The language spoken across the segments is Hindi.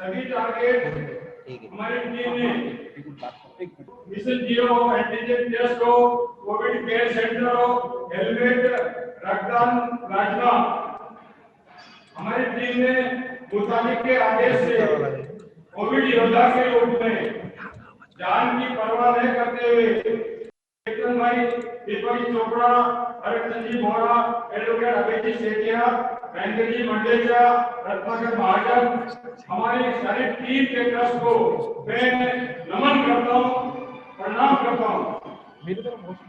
सभी टारगेट हमारी टीम ने मिशन जीरो एंटीजन टेस्ट हो, कोविड केयर सेंटर हो, हेलमेट, रक्तदान प्लाज्मा, हमारी टीम ने मुताबिक के आदेश से कोविड योद्धा के रूप में जान की परवाह नहीं करते हुए भाई दीपक चोपड़ा, हरचंद जी बोरा, एडवोकेट अभिजीत सेठिया, वेंकट जी मंडेचा, रत्नाकर महाजन, हमारी सारी टीम के ट्रस्ट को मैं नमन करता हूँ, प्रणाम करता हूँ।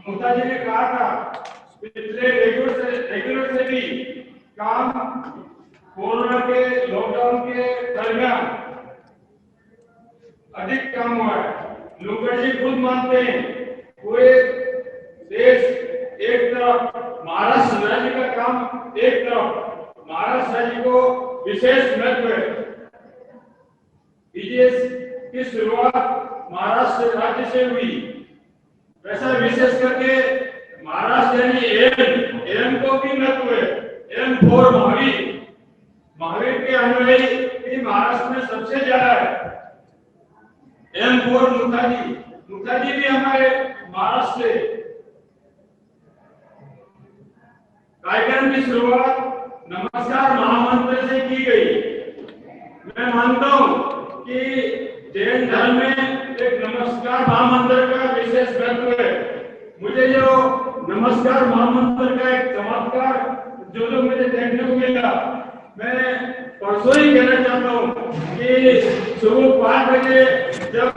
मुक्ता जी ने कहा था पिछले रेगुलर से भी काम कोरोना के लॉकडाउन के दरमियान अधिक काम हुआ है। लुंगर जी खुद मानते हैं पूरे देश एक तरफ, महाराष्ट्र राज्य का काम एक तरफ, महाराष्ट्र राज्य को विशेष महत्व है। बीजेएस की शुरुआत महाराष्ट्र राज्य से हुई, वैसा विशेष करके महाराष्ट्र यानी एम को भी महत्व है। एम फॉर महावीर के अनुयायी महाराष्ट्र में सबसे ज्यादा है। एम फॉर मुक्ता जी भी हमारे महाराष्ट्र से। कार्यक्रम की शुरुआत नमस्कार महामंत्र से की गई। मैं मानता हूं कि जैन धर्म में एक नमस्कार महामंत्र का विशेष महत्व है। मुझे जो नमस्कार महामंत्र का एक चमत्कार जो मुझे देखने को मिला, मैं परसों ही कहना चाहता हूँ कि सुबह 5 बजे जब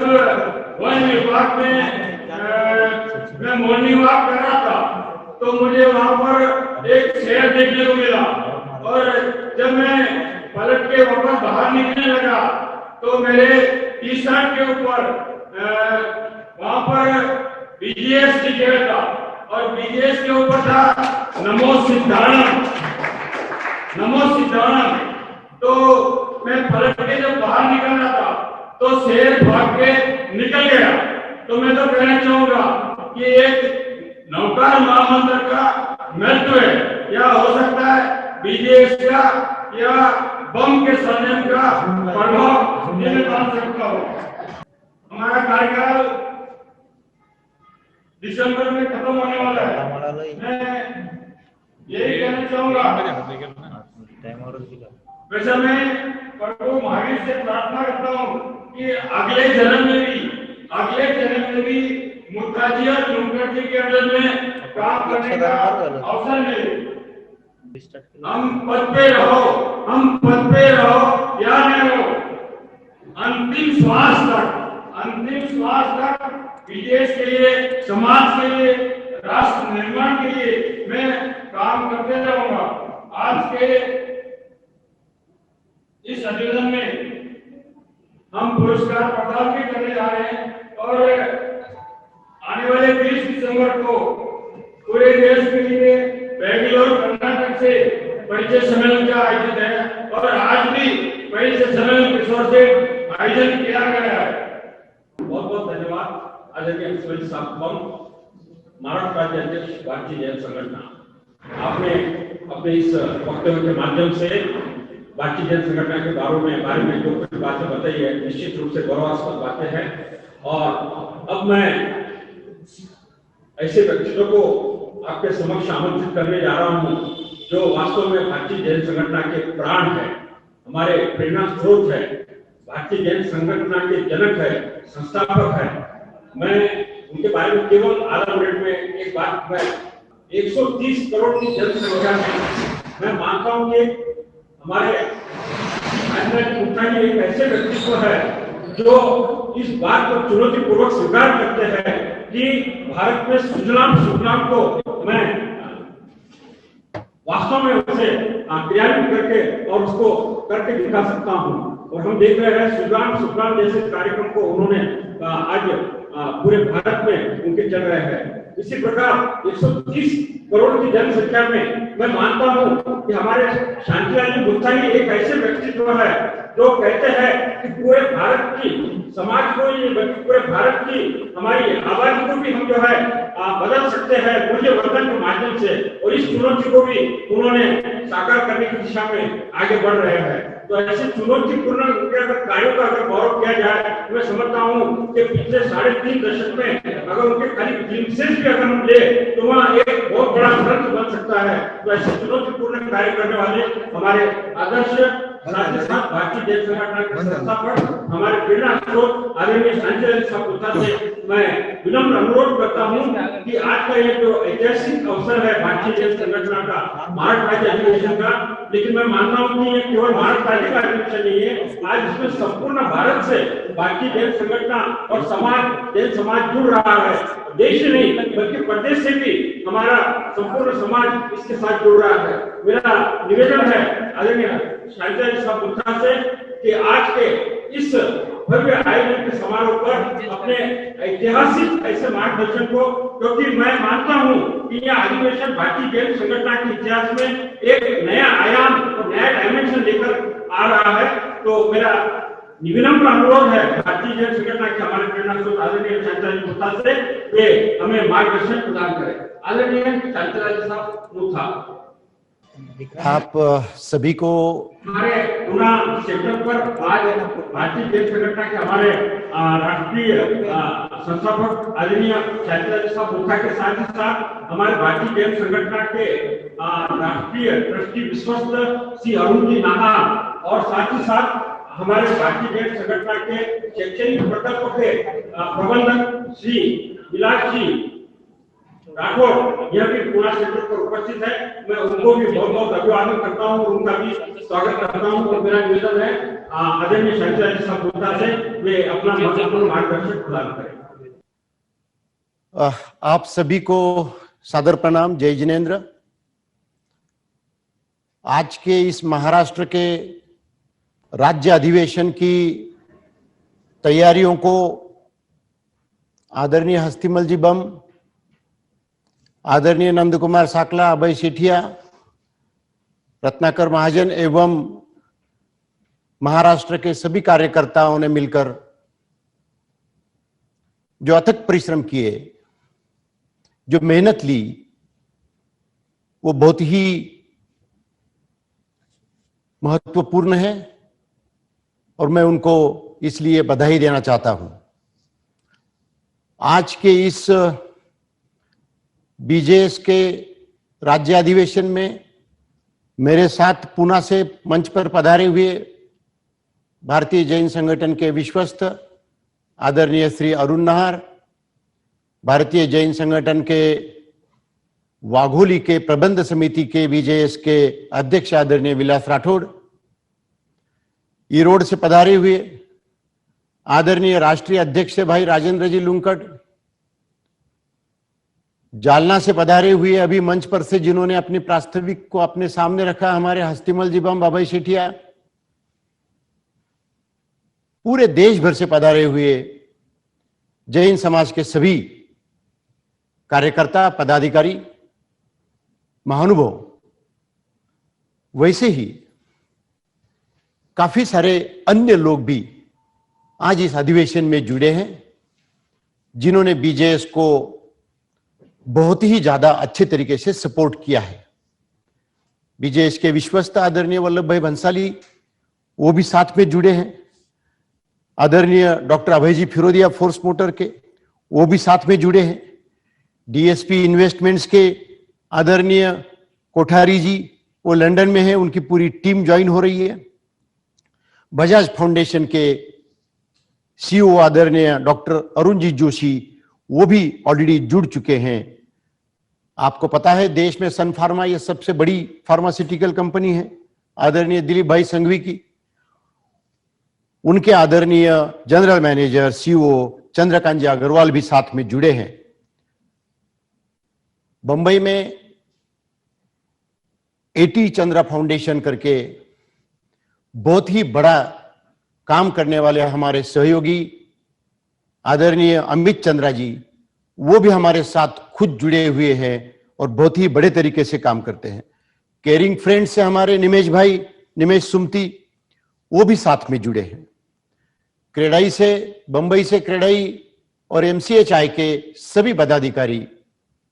वन विभाग में मैं मॉर्निंग वॉक कर रहा था तो मुझे वहां पर एक शेर देखने को मिला, और जब मैं पलट के वापस बाहर निकलने लगा तो मेरे टी शर्ट के ऊपर वहां पर बीजेएस लिखा था, और बीजेएस के ऊपर था नमो सिद्धाणम, नमो सिद्धाणम। तो मैं पलट के जब बाहर निकल रहा था तो शेर भाग के निकल गया। तो मैं तो कहना चाहूंगा कि एक नौकार महामंत्र का महत्व है, या हो सकता है बीजेएस का या बम के संयम का प्रभाव ये मैं मान सकता हूँ। हमारा कार्यकाल दिसंबर में खत्म होने वाला है। मैं यही कहना चाहूंगा, वैसे मैं प्रभु महावीर से प्रार्थना करता हूँ कि अगले जन्म में भी मुक्ता जी और लुंगर जी के अंडर में काम करने का अवसर मिले। हम पद पे रहो या न रहो, अंतिम श्वास तक विदेश के लिए, समाज के लिए, राष्ट्र निर्माण के लिए मैं काम करते रहूंगा। आज के इस अधिवेशन में हम पुरस्कार प्रदान भी करने जा रहे हैं, और आने वाले 20 दिसंबर को पूरे देश के लिए बेंगलुरु कर्नाटक से परिचय सम्मेलन का आयोजित है, और आज भी परिचय सम्मेलन किशोर से आयोजन किया गया है। बहुत बहुत धन्यवाद आदरणीय सुरेश साहब, महाराष्ट्र राज्य अध्यक्ष भारतीय जैन संगठन। आपने अपने इस वक्तव्य के माध्यम से भारतीय जैन संगठन के बारे में जो कुछ बातें बताई है, निश्चित रूप से गौरवास्पद बातें हैं। और अब मैं ऐसे व्यक्तित्व को आपके समक्ष आमंत्रित करने जा रहा हूं जो वास्तव में भारतीय जैन संगठन के प्राण है, हमारे प्रेरणा स्रोत है, भारतीय जैन संगठन के जनक है, संस्थापक है। मैं उनके बारे में केवल आधा मिनट में एक बात, मैं 130 करोड़ की जनसंख्या में मैं मानता हूं कि हमारे मुक्ता जी एक ऐसे व्यक्तित्व है जो इस बात को चुनौतीपूर्वक स्वीकार करते हैं कि भारत में सुजलाम को मैं वास्तव में उसे क्रियान्वित करके और उसको करके दिखा सकता हूं। और हम देख रहे हैं सुजलाम जैसे कार्यक्रम को उन्होंने आज पूरे भारत में उनके चल रहे हैं। इसी प्रकार 130 करोड़ की जनसंख्या में मैं मानता हूं कि हमारे शांतिलाल जी मुक्ता जी एक ऐसे व्यक्तित्व है जो कहते हैं कि पूरे भारत की समाज को, ये पूरे भारत की हमारी आबादी को भी हम जो है बदल सकते हैं मूल्यवर्धन के माध्यम से, और इस चुनौती को भी उन्होंने साकार करने की दिशा में आगे बढ़ रहे हैं। तो ऐसे चुनौतीपूर्ण अगर कार्यों का अगर गौरव किया जाए, मैं समझता हूँ कि पिछले 3.5 दशक में अगर उनके खाली ग्लिम्पसेस भी अगर हम ले तो वहाँ एक बहुत बड़ा ग्रंथ बन सकता है। तो ऐसे चुनौतीपूर्ण कार्य करने वाले हमारे आदर्श साथ ही साथ भारतीय जैन संगठन के संस्थापक हमारे प्रेरणा स्रोत आदरणीय सांजय साहब गुप्ता से मैं विनम्र अनुरोध करता हूं कि आज का ये जो ऐतिहासिक अवसर है भारतीय जैन संगठन का भारत राज्य अधिवेशन का, लेकिन मैं मानता हूं कि ये केवल भारत राज्य का अधिवेशन नहीं है, आज इसमें संपूर्ण भारत से भारतीय जैन संगठन और समाज जैन समाज जुड़ रहा है। देश नहीं बल्कि प्रदेश से भी हमारा संपूर्ण समाज इसके साथ जुड़ रहा है। मेरा निवेदन है आदरणीय सांजय साहब गुप्ता से कि आज के इस भव्य आयोजन के समारोह पर अपने ऐतिहासिक ऐसे मार्गदर्शन को, क्योंकि मैं मानता हूं कि यह अधिवेशन भारतीय जैन संगठन के इतिहास में एक नया आयाम और नया डायमेंशन लेकर आ रहा है। तो मेरा विनम्र अनुरोध है भारतीय जैन संगठन के हमारे प्रेरणा स्रोत आदरणीय सांजय गुप्ता से वे हमें मार्गदर्शन प्रदान करें। आदरणीय सांजय साहब गुप्ता, आप सभी को हमारे पुना सेक्टर पर आज भारतीय जैन संगठन के हमारे राष्ट्रीय संस्थापक आदरणीय सांजय साहब गुप्ता के साथ ही साथ हमारे भारतीय जैन संगठन के राष्ट्रीय ट्रस्टी विश्वस्त श्री अरुण जी नाहर और साथ ही साथ हमारे भारतीय जैन संगठन के शैक्षणिक प्रकल्प के प्रबंधक श्री विलास जी राठौर यह भी पूरा सेक्टर पर उपस्थित है। मैं उनको भी बहुत बहुत अभिवादन करता हूँ और उनका भी स्वागत करता हूँ। और मेरा निवेदन है आदरणीय सांजय साहब गुप्ता से वे अपना महत्वपूर्ण मार्गदर्शन प्रदान करें। आप सभी को सादर प्रणाम, जय जिनेन्द्र। आज के इस महाराष्ट्र के राज्य अधिवेशन की तैयारियों को आदरणीय हस्तिमल जी बम, आदरणीय नंद कुमार साकला, अभय सेठिया, रत्नाकर महाजन एवं महाराष्ट्र के सभी कार्यकर्ताओं ने मिलकर जो अथक परिश्रम किए, जो मेहनत ली, वो बहुत ही महत्वपूर्ण है और मैं उनको इसलिए बधाई देना चाहता हूं। आज के इस बीजेएस के राज्य अधिवेशन में मेरे साथ पुणे से मंच पर पधारे हुए भारतीय जैन संगठन के विश्वस्त आदरणीय श्री अरुण नाहर, भारतीय जैन संगठन के वाघोली के प्रबंध समिति के बीजेएस के अध्यक्ष आदरणीय विलास राठौड़, ईरोड से पधारे हुए आदरणीय राष्ट्रीय अध्यक्ष भाई राजेंद्र जी लुंकड़, जालना से पधारे हुए अभी मंच पर से जिन्होंने अपनी प्रास्ताविक को अपने सामने रखा हमारे हस्तिमल जी बम, अभय सेठिया, पूरे देश भर से पधारे हुए जैन समाज के सभी कार्यकर्ता, पदाधिकारी, महानुभाव, वैसे ही काफी सारे अन्य लोग भी आज इस अधिवेशन में जुड़े हैं जिन्होंने बीजेएस को बहुत ही ज्यादा अच्छे तरीके से सपोर्ट किया है। बीजेएस के विश्वस्त आदरणीय वल्लभ भाई भंसाली वो भी साथ में जुड़े हैं, आदरणीय डॉक्टर अभय जी फिरोदिया फोर्स मोटर के वो भी साथ में जुड़े हैं, डीएसपी इन्वेस्टमेंट्स के आदरणीय कोठारी जी वो लंदन में हैं, उनकी पूरी टीम ज्वाइन हो रही है, बजाज फाउंडेशन के सीईओ आदरणीय डॉक्टर अरुण जी जोशी वो भी ऑलरेडी जुड़ चुके हैं। आपको पता है देश में सन फार्मा ये सबसे बड़ी फार्मास्यूटिकल कंपनी है, आदरणीय दिलीप भाई संघवी की, उनके आदरणीय जनरल मैनेजर सीईओ चंद्रकांत जी अग्रवाल भी साथ में जुड़े हैं। बंबई में एटी चंद्रा फाउंडेशन करके बहुत ही बड़ा काम करने वाले हमारे सहयोगी आदरणीय अमित चंद्रा जी वो भी हमारे साथ खुद जुड़े हुए हैं और बहुत ही बड़े तरीके से काम करते हैं। केयरिंग फ्रेंड से हमारे निमेश भाई, निमेश सुमती वो भी साथ में जुड़े हैं। क्रेडाई से, बंबई से क्रेडाई और एमसीएचआई के सभी पदाधिकारी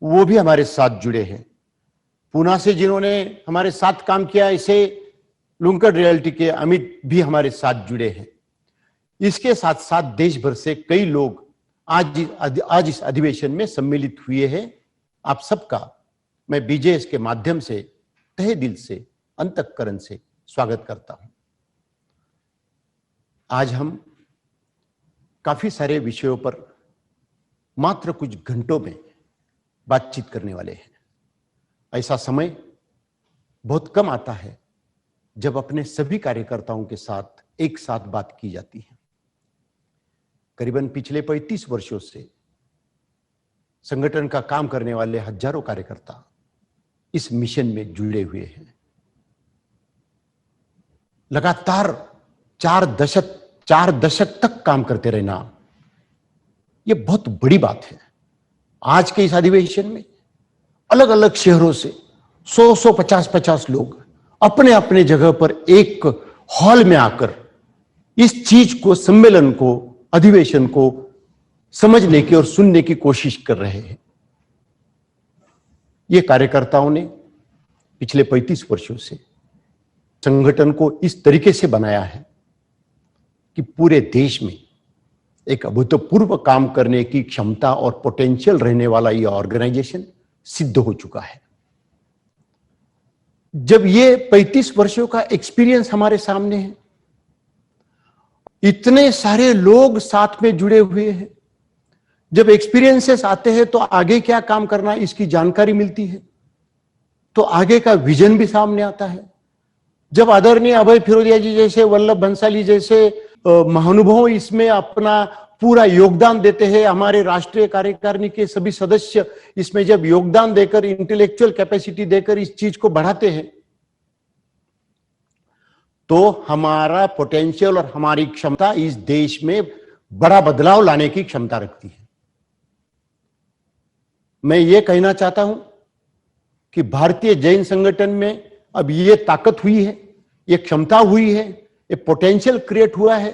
वो भी हमारे साथ जुड़े हैं। पुणे से जिन्होंने हमारे साथ काम किया, इसे लुंकड रियल्टी के अमित भी हमारे साथ जुड़े हैं। इसके साथ साथ देश भर से कई लोग आज इस अधिवेशन में सम्मिलित हुए हैं। आप सबका मैं बीजेएस के माध्यम से तहे दिल से, अंतःकरण से स्वागत करता हूं। आज हम काफी सारे विषयों पर मात्र कुछ घंटों में बातचीत करने वाले हैं। ऐसा समय बहुत कम आता है जब अपने सभी कार्यकर्ताओं के साथ एक साथ बात की जाती है। करीबन पिछले 35 वर्षों से संगठन का काम करने वाले हजारों कार्यकर्ता इस मिशन में जुड़े हुए हैं। लगातार 4 दशक तक काम करते रहना, यह बहुत बड़ी बात है। आज के इस अधिवेशन में अलग अलग शहरों से 100 50 लोग अपने अपने जगह पर एक हॉल में आकर इस चीज को, सम्मेलन को, अधिवेशन को समझने की और सुनने की कोशिश कर रहे हैं। ये कार्यकर्ताओं ने पिछले 35 वर्षों से संगठन को इस तरीके से बनाया है कि पूरे देश में एक अभूतपूर्व काम करने की क्षमता और पोटेंशियल रहने वाला यह ऑर्गेनाइजेशन सिद्ध हो चुका है। जब ये 35 वर्षों का एक्सपीरियंस हमारे सामने है, इतने सारे लोग साथ में जुड़े हुए हैं, जब एक्सपीरियंसेस आते हैं तो आगे क्या काम करना इसकी जानकारी मिलती है, तो आगे का विजन भी सामने आता है। जब आदरणीय अभय फिरोदिया जी जैसे, वल्लभ भंसाली जैसे महानुभाव इसमें अपना पूरा योगदान देते हैं, हमारे राष्ट्रीय कार्यकारिणी के सभी सदस्य इसमें जब योगदान देकर, इंटेलेक्चुअल कैपेसिटी देकर इस चीज को बढ़ाते हैं, तो हमारा पोटेंशियल और हमारी क्षमता इस देश में बड़ा बदलाव लाने की क्षमता रखती है। मैं ये कहना चाहता हूं कि भारतीय जैन संगठन में अब ये ताकत हुई है, ये क्षमता हुई है, ये पोटेंशियल क्रिएट हुआ है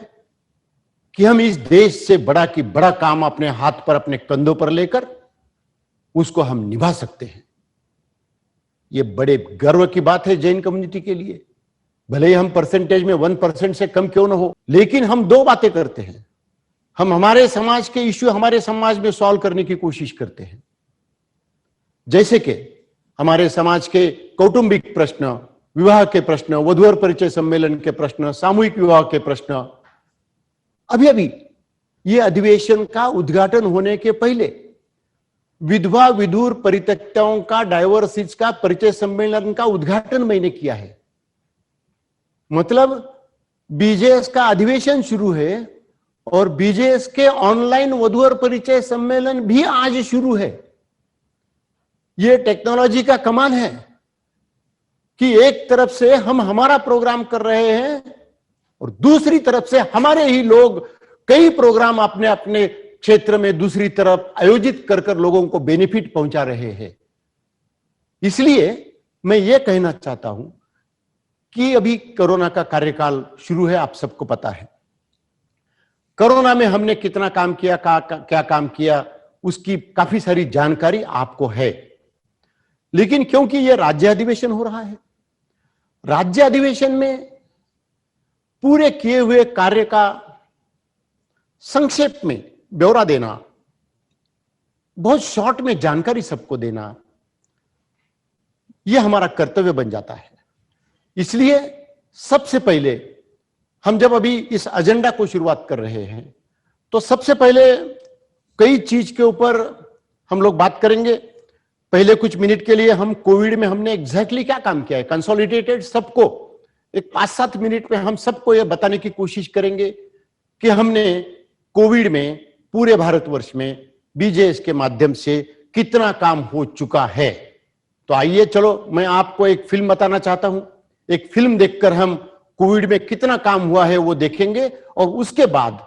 कि हम इस देश से बड़ा की बड़ा काम अपने हाथ पर, अपने कंधों पर लेकर उसको हम निभा सकते हैं। ये बड़े गर्व की बात है जैन कम्युनिटी के लिए। भले ही हम परसेंटेज में 1% से कम क्यों ना हो, लेकिन हम दो बातें करते हैं। हम हमारे समाज के इश्यू हमारे समाज में सॉल्व करने की कोशिश करते हैं, जैसे कि हमारे समाज के कौटुंबिक प्रश्न, विवाह के प्रश्न, वधूवर परिचय सम्मेलन के प्रश्न, सामूहिक विवाह के प्रश्न। अभी ये अधिवेशन का उद्घाटन होने के पहले विधवा विधुर परित्यक्ताओं का, डायवर्सिटीज का परिचय सम्मेलन का उद्घाटन मैंने किया है। मतलब बीजेएस का अधिवेशन शुरू है और बीजेएस के ऑनलाइन वधूवर परिचय सम्मेलन भी आज शुरू है। यह टेक्नोलॉजी का कमाल है कि एक तरफ से हम हमारा प्रोग्राम कर रहे हैं और दूसरी तरफ से हमारे ही लोग कई प्रोग्राम अपने अपने क्षेत्र में दूसरी तरफ आयोजित कर लोगों को बेनिफिट पहुंचा रहे हैं। इसलिए मैं यह कहना चाहता हूं कि अभी कोरोना का कार्यकाल शुरू है, आप सबको पता है। कोरोना में हमने कितना काम किया, क्या काम किया, उसकी काफी सारी जानकारी आपको है। लेकिन क्योंकि यह राज्य अधिवेशन हो रहा है, राज्य अधिवेशन में पूरे किए हुए कार्य का संक्षेप में ब्यौरा देना, बहुत शॉर्ट में जानकारी सबको देना, यह हमारा कर्तव्य बन जाता है। इसलिए सबसे पहले हम जब अभी इस एजेंडा को शुरुआत कर रहे हैं, तो सबसे पहले कई चीज के ऊपर हम लोग बात करेंगे। पहले कुछ मिनट के लिए हम कोविड में हमने एग्जैक्टली क्या काम किया है, कंसोलिडेटेड सबको एक 5-7 मिनट में हम सबको यह बताने की कोशिश करेंगे कि हमने कोविड में पूरे भारतवर्ष में बीजेएस के माध्यम से कितना काम हो चुका है। तो आइए, चलो मैं आपको एक फिल्म बताना चाहता हूं। एक फिल्म देखकर हम कोविड में कितना काम हुआ है वो देखेंगे और उसके बाद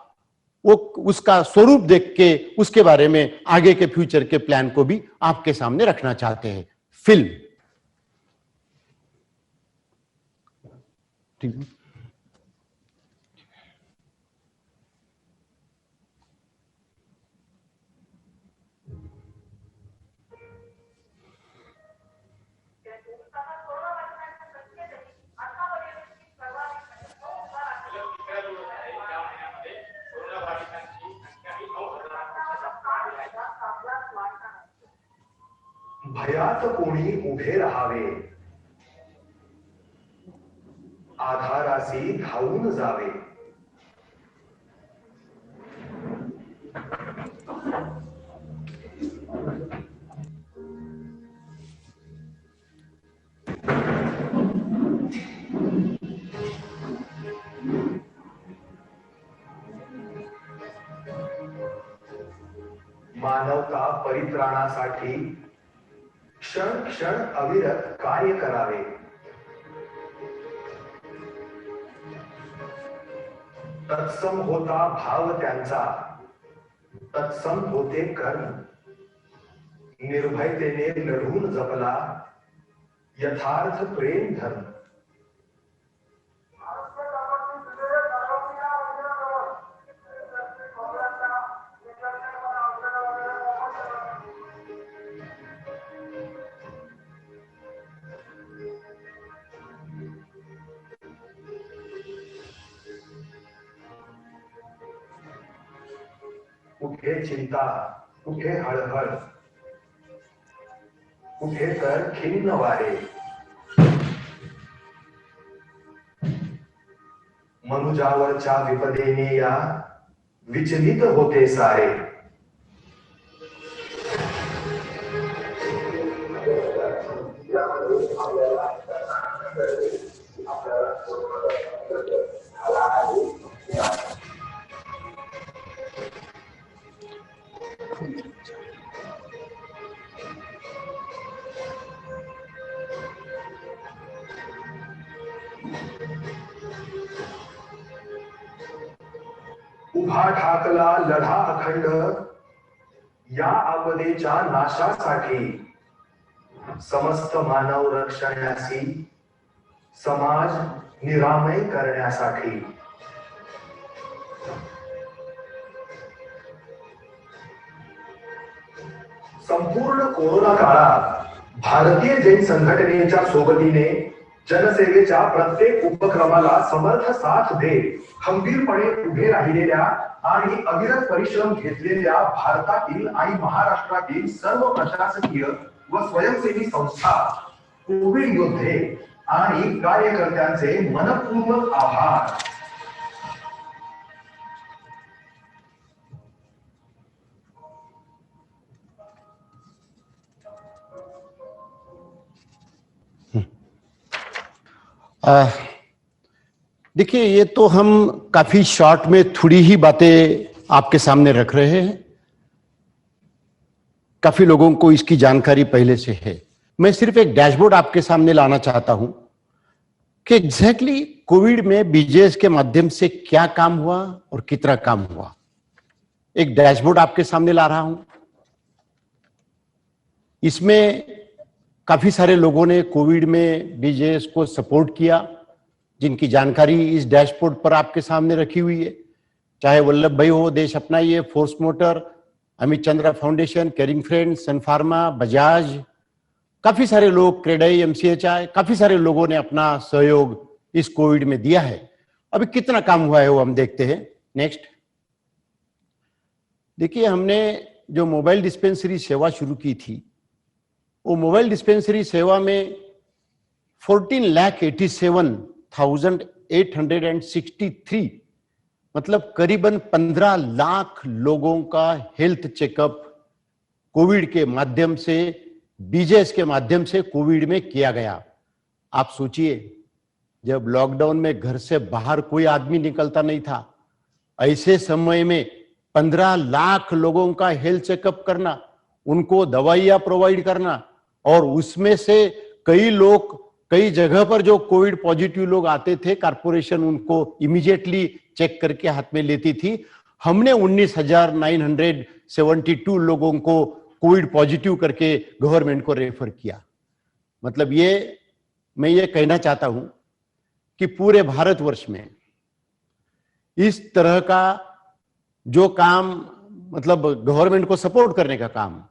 वो उसका स्वरूप देख के उसके बारे में आगे के फ्यूचर के प्लान को भी आपके सामने रखना चाहते हैं। फिल्म ठीक है। भयात कोणी उभे राहावे, आधारासी धावून जावे. मानवता परित्राणासाठी क्षण क्षण अविरत कार्य करावे. तत्सम होता भाव त्यांचा, तत्सम होते कर्म. निर्भयतेने लढून जपला यथार्थ प्रेम धर्म. कुठे चिंता, कुठे हळहळ, कुठे तर खिन्न वारे. मनुजावरच्या विपदेने या विचलित होते सारे. उभा ठाकला लढा अखंड या आपदेच्या नाशासाठी. समस्त मानव रक्षणासी, समाज निरामय करण्यासाठी. संपूर्ण कोरोना काळात भारतीय जैन संघटनेच्या सोबतीने जनसेवेच्या प्रत्येक उपक्रमाला समर्थ साथ देत खंबीरपणे उभे राहिलेल्या आणि अविरत परिश्रम घेतलेल्या भारतातील आणि महाराष्ट्रातील सर्व प्रशासकीय व स्वयंसेवी संस्था, कोविड योद्धे आणि कार्यकर्त्यांचे मनपूर्वक आभार. देखिए, ये तो हम काफी शॉर्ट में थोड़ी ही बातें आपके सामने रख रहे हैं. काफी लोगों को इसकी जानकारी पहले से है. मैं सिर्फ एक डैशबोर्ड आपके सामने लाना चाहता हूं कि एग्जैक्टली कोविड में बीजेएस के माध्यम से क्या काम हुआ और कितना काम हुआ. एक डैशबोर्ड आपके सामने ला रहा हूं. इसमें काफी सारे लोगों ने कोविड में बीजेएस को सपोर्ट किया, जिनकी जानकारी इस डैशबोर्ड पर आपके सामने रखी हुई है. चाहे वल्लभ भाई हो, Desh Apnaye, Force Motor, Amit Chandra foundation, caring friends, Sun Pharma, Bajaj, काफी सारे लोग, क्रेडाई, एमसीएचआई, काफी सारे लोगों ने अपना सहयोग इस कोविड में दिया है. अभी कितना काम हुआ है वो हम देखते हैं. नेक्स्ट देखिए, हमने जो मोबाइल डिस्पेंसरी सेवा शुरू की थी, वो मोबाइल डिस्पेंसरी सेवा में 14,87,863 मतलब करीबन 15 लाख लोगों का हेल्थ चेकअप कोविड के माध्यम से, बीजेएस के माध्यम से कोविड में किया गया. आप सोचिए, जब लॉकडाउन में घर से बाहर कोई आदमी निकलता नहीं था, ऐसे समय में 15 लाख लोगों का हेल्थ चेकअप करना, उनको दवाइयां प्रोवाइड करना, और उसमें से कई लोग, कई जगह पर जो कोविड पॉजिटिव लोग आते थे, कारपोरेशन उनको इमीडिएटली चेक करके हाथ में लेती थी. हमने 19,972 लोगों को कोविड पॉजिटिव करके गवर्नमेंट को रेफर किया. मतलब ये, मैं ये कहना चाहता हूं कि पूरे भारतवर्ष में इस तरह का जो काम, मतलब गवर्नमेंट को सपोर्ट करने का काम,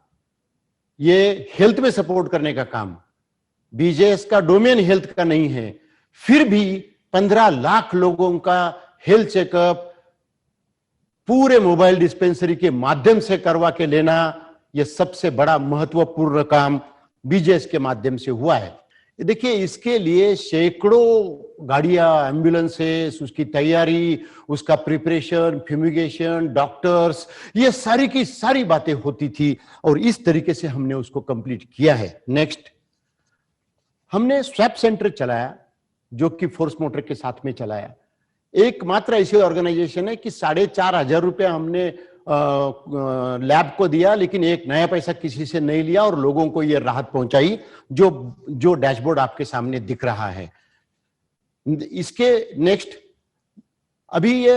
ये हेल्थ में सपोर्ट करने का काम, बीजेएस का डोमेन हेल्थ का नहीं है, फिर भी 15 लाख लोगों का हेल्थ चेकअप पूरे मोबाइल डिस्पेंसरी के माध्यम से करवा के लेना, यह सबसे बड़ा महत्वपूर्ण काम बीजेएस के माध्यम से हुआ है। देखिए, इसके लिए सैकड़ों गाड़ियां, एम्बुलेंसेस, उसकी तैयारी, उसका प्रिपरेशन, फ्यूमिगेशन, डॉक्टर्स, ये सारी की सारी बातें होती थी और इस तरीके से हमने उसको कंप्लीट किया है। नेक्स्ट, हमने स्वैप सेंटर चलाया जो कि फोर्स मोटर के साथ में चलाया। एकमात्र ऐसी ऑर्गेनाइजेशन है कि 4,500 रुपए हमने लैब को दिया, लेकिन एक नया पैसा किसी से नहीं लिया और लोगों को यह राहत पहुंचाई जो डैशबोर्ड आपके सामने दिख रहा है। इसके नेक्स्ट, अभी ये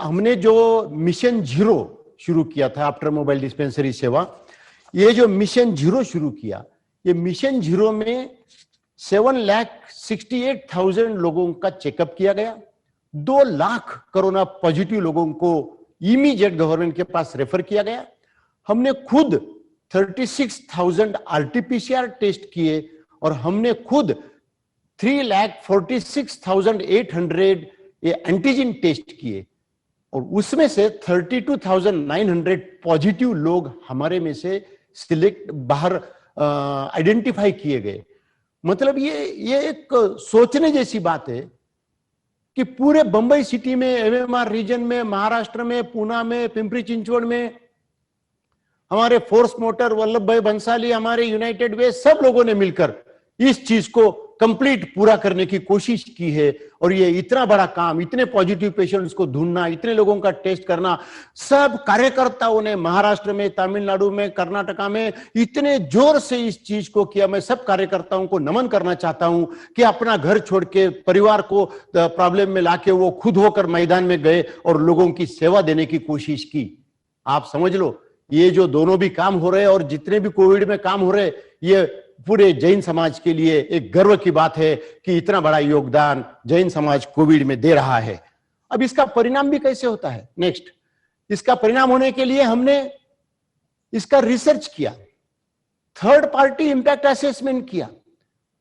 हमने जो मिशन जीरो शुरू किया था आफ्टर मोबाइल डिस्पेंसरी सेवा, ये जो मिशन जीरो शुरू किया, ये मिशन जीरो में 7,68,000 लोगों का चेकअप किया गया। 2 लाख कोरोना पॉजिटिव लोगों को इमीडिएट गवर्नमेंट के पास रेफर किया गया। हमने खुद 36,000 आरटीपीसीआर टेस्ट किए और हमने खुद 3,46,800 ये एंटीजन टेस्ट किए और उसमें से 32,900 पॉजिटिव लोग हमारे में से सिलेक्ट बाहर आइडेंटिफाई किए गए। मतलब ये एक सोचने जैसी बात है कि पूरे बंबई सिटी में, एमएमआर रीजन में, महाराष्ट्र में, पूना में, पिंपरी चिंचवड़ में हमारे फोर्स मोटर, वल्लभ भाई बंसाली, हमारे यूनाइटेड वे, सब लोगों ने मिलकर इस चीज को कंप्लीट पूरा करने की कोशिश की है। और ये इतना बड़ा काम, इतने पॉजिटिव पेशेंट्स को ढूंढना, इतने लोगों का टेस्ट करना, सब कार्यकर्ताओं ने महाराष्ट्र में, तमिलनाडु में, कर्नाटका में इतने जोर से इस चीज को किया। मैं सब कार्यकर्ताओं को नमन करना चाहता हूं कि अपना घर छोड़ के, परिवार को प्रॉब्लम में लाके वो खुद होकर मैदान में गए और लोगों की सेवा देने की कोशिश की। आप समझ लो, ये जो दोनों भी काम हो रहे हैं और जितने भी कोविड में काम हो रहे, ये पूरे जैन समाज के लिए एक गर्व की बात है कि इतना बड़ा योगदान जैन समाज कोविड में दे रहा है। अब इसका परिणाम भी कैसे होता है? नेक्स्ट, इसका परिणाम होने के लिए हमने इसका रिसर्च किया, थर्ड पार्टी इंपैक्ट असेसमेंट किया।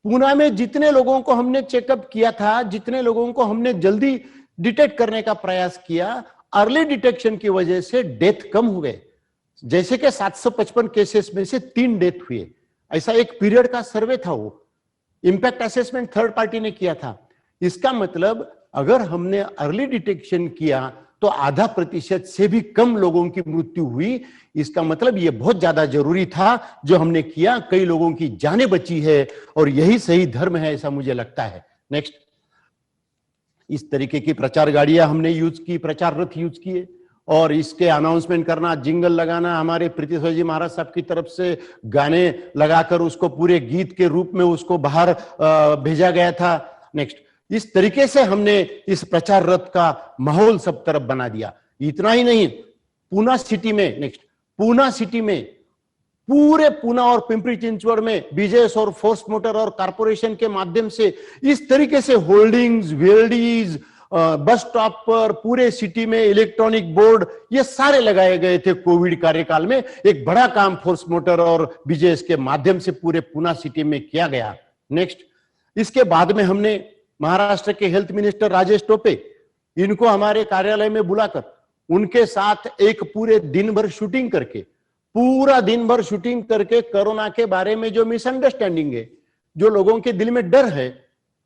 पूना में जितने लोगों को हमने चेकअप किया था, जितने लोगों को हमने जल्दी डिटेक्ट करने का प्रयास किया, अर्ली डिटेक्शन की वजह से डेथ कम हो गए। जैसे कि 755 केसेस में से 3 डेथ हुए, ऐसा एक पीरियड का सर्वे था। वो इंपैक्ट असेसमेंट थर्ड पार्टी ने किया था। इसका मतलब अगर हमने अर्ली डिटेक्शन किया तो 0.5% से भी कम लोगों की मृत्यु हुई। इसका मतलब ये बहुत ज्यादा जरूरी था जो हमने किया, कई लोगों की जानें बची है और यही सही धर्म है, ऐसा मुझे लगता है। नेक्स्ट, इस तरीके की प्रचार गाड़ियां हमने यूज की, प्रचार रथ यूज किए और इसके अनाउंसमेंट करना, जिंगल लगाना, हमारे प्रीति जी महाराज साहब की तरफ से गाने लगाकर उसको पूरे गीत के रूप में उसको बाहर भेजा गया था। नेक्स्ट, इस तरीके से हमने इस प्रचार रथ का माहौल सब तरफ बना दिया। इतना ही नहीं, पूना सिटी में, नेक्स्ट, पूना सिटी में, पूरे पूना और पिंपरी चिंचवड़ में बीजेएस और फोर्स मोटर और कारपोरेशन के माध्यम से इस तरीके से होल्डिंग्स, वीएलडीज, बस स्टॉप पर, पूरे सिटी में इलेक्ट्रॉनिक बोर्ड, ये सारे लगाए गए थे कोविड कार्यकाल में। एक बड़ा काम फोर्स मोटर और बीजेएस के माध्यम से पूरे पूना सिटी में किया गया। नेक्स्ट, इसके बाद में हमने महाराष्ट्र के हेल्थ मिनिस्टर राजेश टोपे, इनको हमारे कार्यालय में बुलाकर उनके साथ एक पूरे दिन भर शूटिंग करके, पूरा दिन भर शूटिंग करके कोरोना के बारे में जो मिसअंडरस्टैंडिंग है, जो लोगों के दिल में डर है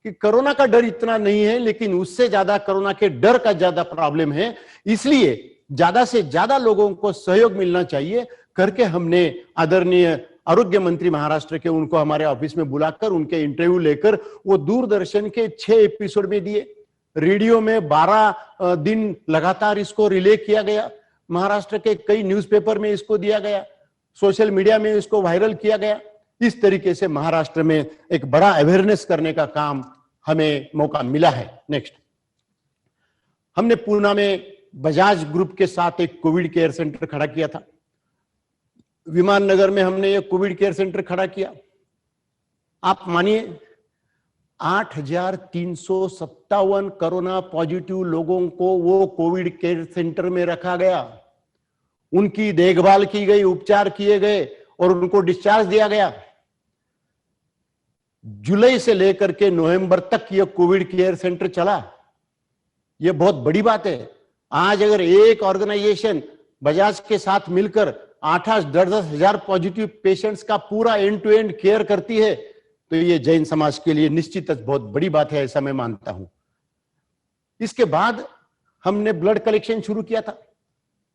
कि कोरोना का डर इतना नहीं है, लेकिन उससे ज्यादा कोरोना के डर का ज्यादा प्रॉब्लम है, इसलिए ज्यादा से ज्यादा लोगों को सहयोग मिलना चाहिए करके हमने आदरणीय आरोग्य मंत्री महाराष्ट्र के, उनको हमारे ऑफिस में बुलाकर उनके इंटरव्यू लेकर वो दूरदर्शन के 6 एपिसोड में दिए। रेडियो में 12 दिन लगातार इसको रिले किया गया, महाराष्ट्र के कई न्यूज़पेपर में इसको दिया गया, सोशल मीडिया में इसको वायरल किया गया। इस तरीके से महाराष्ट्र में एक बड़ा अवेयरनेस करने का काम हमें मौका मिला है। नेक्स्ट, हमने पूना में बजाज ग्रुप के साथ एक कोविड केयर सेंटर खड़ा किया था। विमान नगर में हमने ये कोविड केयर सेंटर खड़ा किया। आप मानिए 8,357 कोरोना पॉजिटिव लोगों को वो कोविड केयर सेंटर में रखा गया, उनकी देखभाल की गई, उपचार किए गए और उनको डिस्चार्ज दिया गया। जुलाई से लेकर के नवंबर तक ये कोविड केयर सेंटर चला। ये बहुत बड़ी बात है। आज अगर एक ऑर्गेनाइजेशन बजाज के साथ मिलकर 8-8, 10-10 हजार पॉजिटिव पेशेंट्स का पूरा एंड टू एंड केयर करती है, तो ये जैन समाज के लिए निश्चित बहुत बड़ी बात है, ऐसा मैं मानता हूं। इसके बाद हमने ब्लड कलेक्शन शुरू किया था।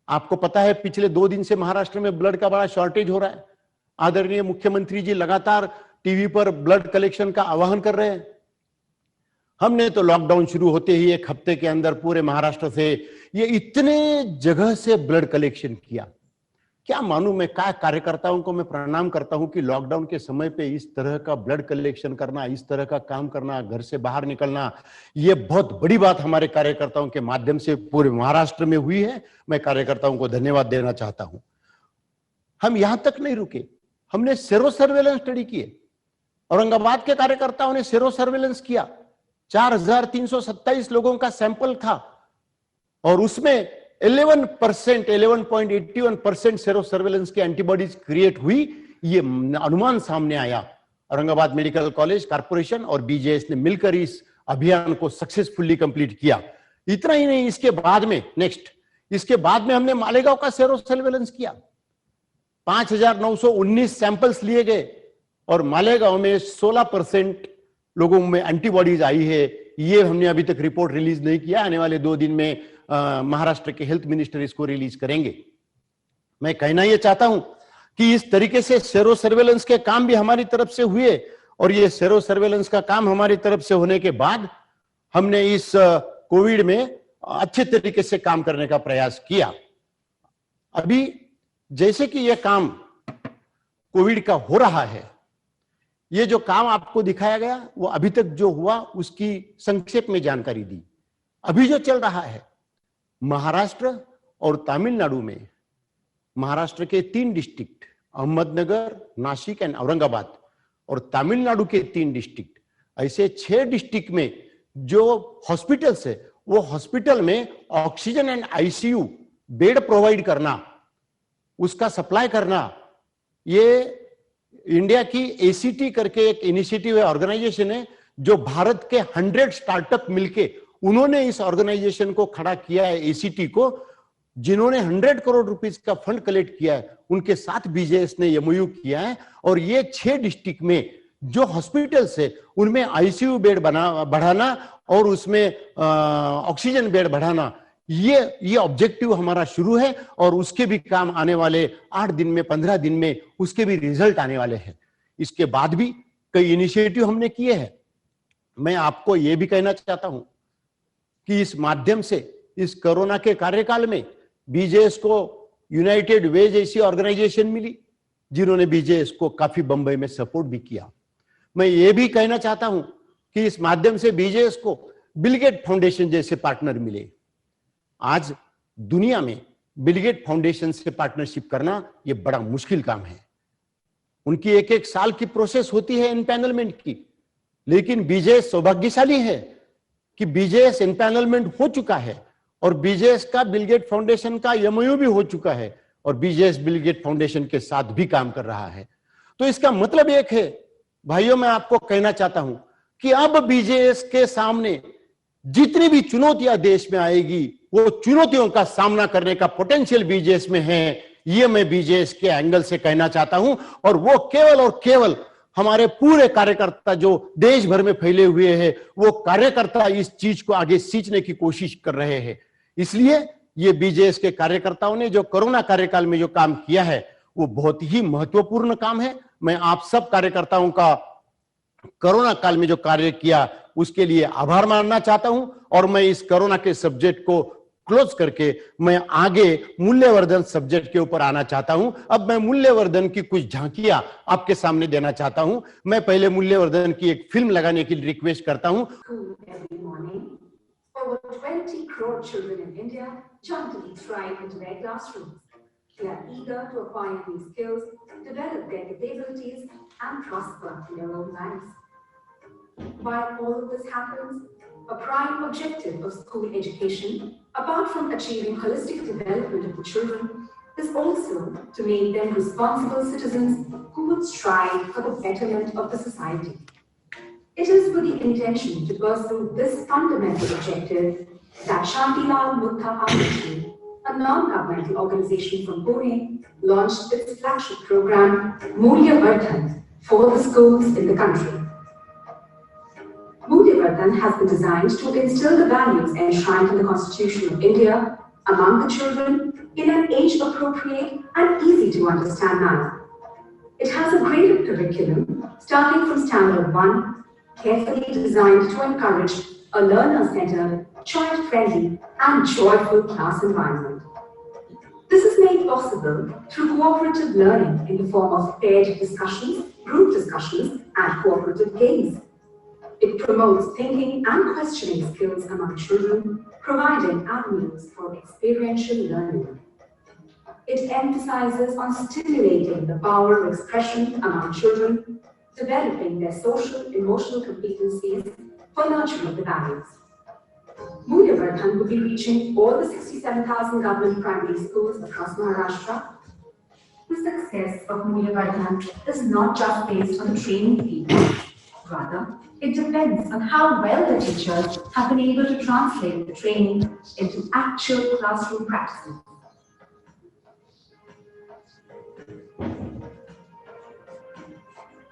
आपको पता है पिछले 2 दिन से महाराष्ट्र में ब्लड का बड़ा शॉर्टेज हो रहा है। आदरणीय मुख्यमंत्री जी लगातार टीवी पर ब्लड कलेक्शन का आह्वान कर रहे हैं। हमने तो लॉकडाउन शुरू होते ही 1 हफ्ते के अंदर पूरे महाराष्ट्र से ये इतने जगह से ब्लड कलेक्शन किया। क्या मालूम, मैं क्या कार्यकर्ताओं को मैं प्रणाम करता हूं कि लॉकडाउन के समय पे इस तरह का ब्लड कलेक्शन करना, इस तरह का काम करना, घर से बाहर निकलना, ये बहुत बड़ी बात हमारे कार्यकर्ताओं के माध्यम से पूरे महाराष्ट्र में हुई है। मैं कार्यकर्ताओं को धन्यवाद देना चाहता हूं। हम यहां तक नहीं रुके, हमने सेरो सर्वेलेंस स्टडी किए। औरंगाबाद के कार्यकर्ताओं ने सेरो सर्वेलेंस किया। 4327 लोगों का सैंपल था और उसमें 11.81% सेरो सर्वेलेंस की एंटीबॉडीज क्रिएट हुई। ये अनुमान सामने आया। औरंगाबाद मेडिकल कॉलेज कॉर्पोरेशन और बीजेएस ने मिलकर इस अभियान को सक्सेसफुली कंप्लीट किया। इतना ही नहीं, इसके बाद में हमने मालेगांव का सेरो सर्वेलेंस किया। 5919 सैंपल्स लिए गए और मालेगांव में 16% लोगों में एंटीबॉडीज आई है। ये हमने अभी तक रिपोर्ट रिलीज नहीं किया, आने वाले 2 दिन में महाराष्ट्र के हेल्थ मिनिस्टर इसको रिलीज करेंगे। मैं कहना यह चाहता हूं कि इस तरीके से सेरो सर्वेलेंस के काम भी हमारी तरफ से हुए और ये सेरो सर्वेलेंस का काम हमारी तरफ से होने के बाद हमने इस कोविड में अच्छे तरीके से काम करने का प्रयास किया। अभी जैसे कि यह काम कोविड का हो रहा है, ये जो काम आपको दिखाया गया वो अभी तक जो हुआ उसकी संक्षेप में जानकारी दी। अभी जो चल रहा है महाराष्ट्र और तमिलनाडु में, महाराष्ट्र के 3 डिस्ट्रिक्ट अहमदनगर, नासिक एंड औरंगाबाद और तमिलनाडु के 3 डिस्ट्रिक्ट, ऐसे 6 डिस्ट्रिक्ट में जो हॉस्पिटल्स है वो हॉस्पिटल में oxygen and ICU bed provide करना, उसका सप्लाई करना, ये इंडिया की एसीटी करके एक इनिशिएटिव है, ऑर्गेनाइजेशन है, जो भारत के 100 स्टार्टअप मिलके उन्होंने इस ऑर्गेनाइजेशन को खड़ा किया है, एसीटी को, जिन्होंने 100 करोड़ रुपीस का फंड कलेक्ट किया है। उनके साथ बीजेएस ने एमओयू किया है और ये 6 डिस्ट्रिक्ट में जो हॉस्पिटल्स है उनमें आईसीयू बेड बढ़ाना और उसमें ऑक्सीजन बेड बढ़ाना, ये ऑब्जेक्टिव हमारा शुरू है और उसके भी काम आने वाले 8 दिन में, 15 दिन में उसके भी रिजल्ट आने वाले हैं। इसके बाद भी कई इनिशिएटिव हमने किए हैं। मैं आपको यह भी कहना चाहता हूं कि इस माध्यम से इस कोरोना के कार्यकाल में बीजेएस को यूनाइटेड वे जैसी ऑर्गेनाइजेशन मिली, जिन्होंने बीजेएस को काफी बंबई में सपोर्ट भी किया। मैं ये भी कहना चाहता हूं कि इस माध्यम से बीजेएस को बिल गेट फाउंडेशन जैसे पार्टनर मिले। आज दुनिया में बिल गेट फाउंडेशन से पार्टनरशिप करना यह बड़ा मुश्किल काम है। उनकी 1-1 साल की प्रोसेस होती है इनपैनलमेंट की, लेकिन बीजेएस सौभाग्यशाली है कि बीजेएस इनपैनलमेंट हो चुका है और बीजेएस का बिल गेट फाउंडेशन का एमओयू भी हो चुका है और बीजेएस बिल गेट फाउंडेशन के साथ भी काम कर रहा है। तो इसका मतलब एक है भाइयों, मैं आपको कहना चाहता हूं कि अब बीजेएस के सामने जितनी भी चुनौतियां देश में आएगी वो चुनौतियों का सामना करने का पोटेंशियल बीजेएस में है, ये मैं बीजेएस के एंगल से कहना चाहता हूं। और वो केवल और केवल हमारे पूरे कार्यकर्ता जो देश भर में फैले हुए हैं, वो कार्यकर्ता इस चीज को आगे सींचने की कोशिश कर रहे हैं। इसलिए ये बीजेएस के कार्यकर्ताओं ने जो कोरोना कार्यकाल में जो काम किया है वो बहुत ही महत्वपूर्ण काम है। मैं आप सब कार्यकर्ताओं का कोरोना काल में जो कार्य किया उसके लिए आभार मानना चाहता हूं और मैं इस कोरोना के सब्जेक्ट को क्लोज करके मैं आगे मूल्यवर्धन सब्जेक्ट के ऊपर आना चाहता हूं। अब मैं मूल्यवर्धन की कुछ झांकियां आपके सामने देना चाहता हूं। मैं पहले मूल्यवर्धन की एक फिल्म लगाने की रिक्वेस्ट करता हूं। Over 20 crore children in India jointly thrive into their classrooms. They are eager to acquire these skills, develop their capabilities, and prosper in their own lives. While all of this happens, a prime objective of school education, apart from achieving holistic development of the children, is also to make them responsible citizens who would strive for the betterment of the society. It is with the intention to pursue this fundamental objective that Shantilal Mukherjee, a non-governmental organization from Pune, launched its flagship program, Mulya Vardhan, for the schools in the country. Mulya Vardhan has been designed to instill the values enshrined in the Constitution of India among the children in an age-appropriate and easy-to-understand manner. It has a graded curriculum starting from Standard 1, carefully designed to encourage a learner-centered, child-friendly and joyful class environment. This is made possible through cooperative learning in the form of paired discussions, group discussions and cooperative games. It promotes thinking and questioning skills among children, providing avenues for experiential learning. It emphasizes on stimulating the power of expression among children, developing their social, emotional competencies for nurturing the values. Mulya Vardhan will be reaching all the 67,000 government primary schools across Maharashtra. The success of Mulya Vardhan is not just based on the training field. Rather, it depends on how well the teachers have been able to translate the training into actual classroom practices.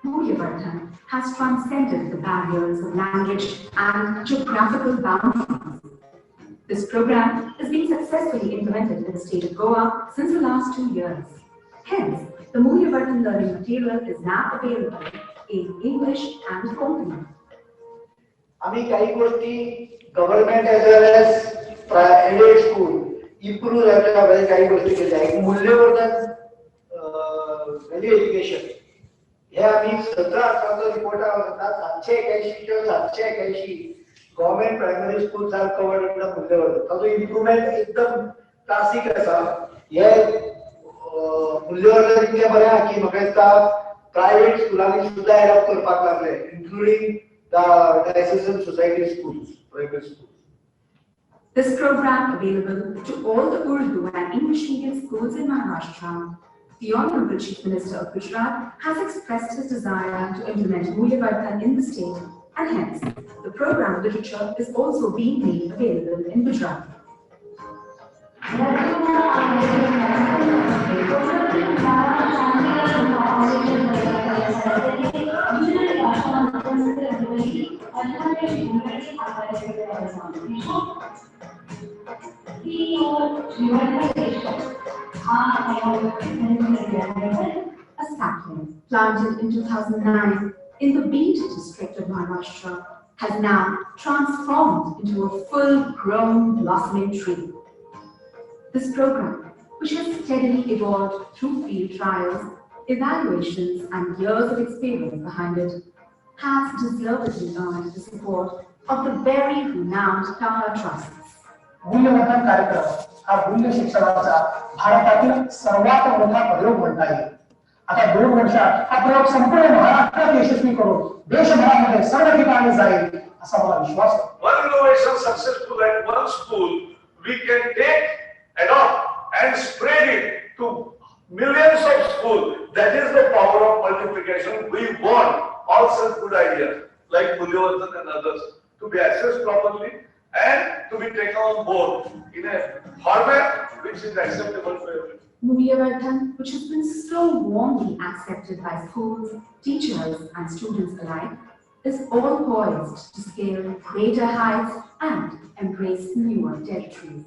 Mulya Vardhan has transcended the barriers of language and geographical boundaries. This program is being successfully implemented in the state of Goa since the last 2 years. Hence, the Mulya Vardhan learning material is now available in English and Konkani. आम्ही काही गोष्टी government as well as aided school improve करण्यामध्ये काही गोष्टी केल्या आहेत. मूल्यवर्धन व्हॅल्यू एज्युकेशन हे आम्ही 17-18 रिपोर्टात 781 किंवा 781 government primary schools are covered in the Mulyavardhan. ताजो इम्प्रूवमेंट एकदम क्लासिक आसा. हे मूल्यवर्धन इतलें बरें आसा की म्हाका दिसता प्रायव्हेट स्कुलांनी सुद्धा एडॉप्ट करपाक लागले, including the diocesan society schools, private schools. This program available to all the Urdu and English medium schools in Maharashtra. The Honorable Chief Minister of Gujarat has expressed his desire to implement Mulya Vardhan in the state, and hence the program literature is also being made available in Gujarat. A sapling planted in 2009 in the Beed district of Maharashtra has now transformed into a full-grown blossoming tree. This program, which has steadily evolved through field trials, evaluations and years of experience behind it, has deservedly earned the support of the very renowned Tata Trusts. मूल्यवर्धन कार्यक्रम हा मूल्य शिक्षणाचा भारतातील सर्वात मोठा प्रयोग म्हणता येईल. आता 2 वर्षात हा प्रयोग संपूर्ण महाराष्ट्रात यशस्वी करून देशभरामध्ये सर्व ठिकाणी जाईल असा मला विश्वास आहे. One innovation successful at one school, we can take, adopt and spread it to millions of schools. That is the power of multiplication. We want all such good ideas like Mulya Vardhan and others to be assessed properly and to be taken on board in a format which is acceptable for everyone. Mulya Vardhan, which has been so warmly accepted by schools, teachers and students alike, is all poised to scale greater heights and embrace newer territories.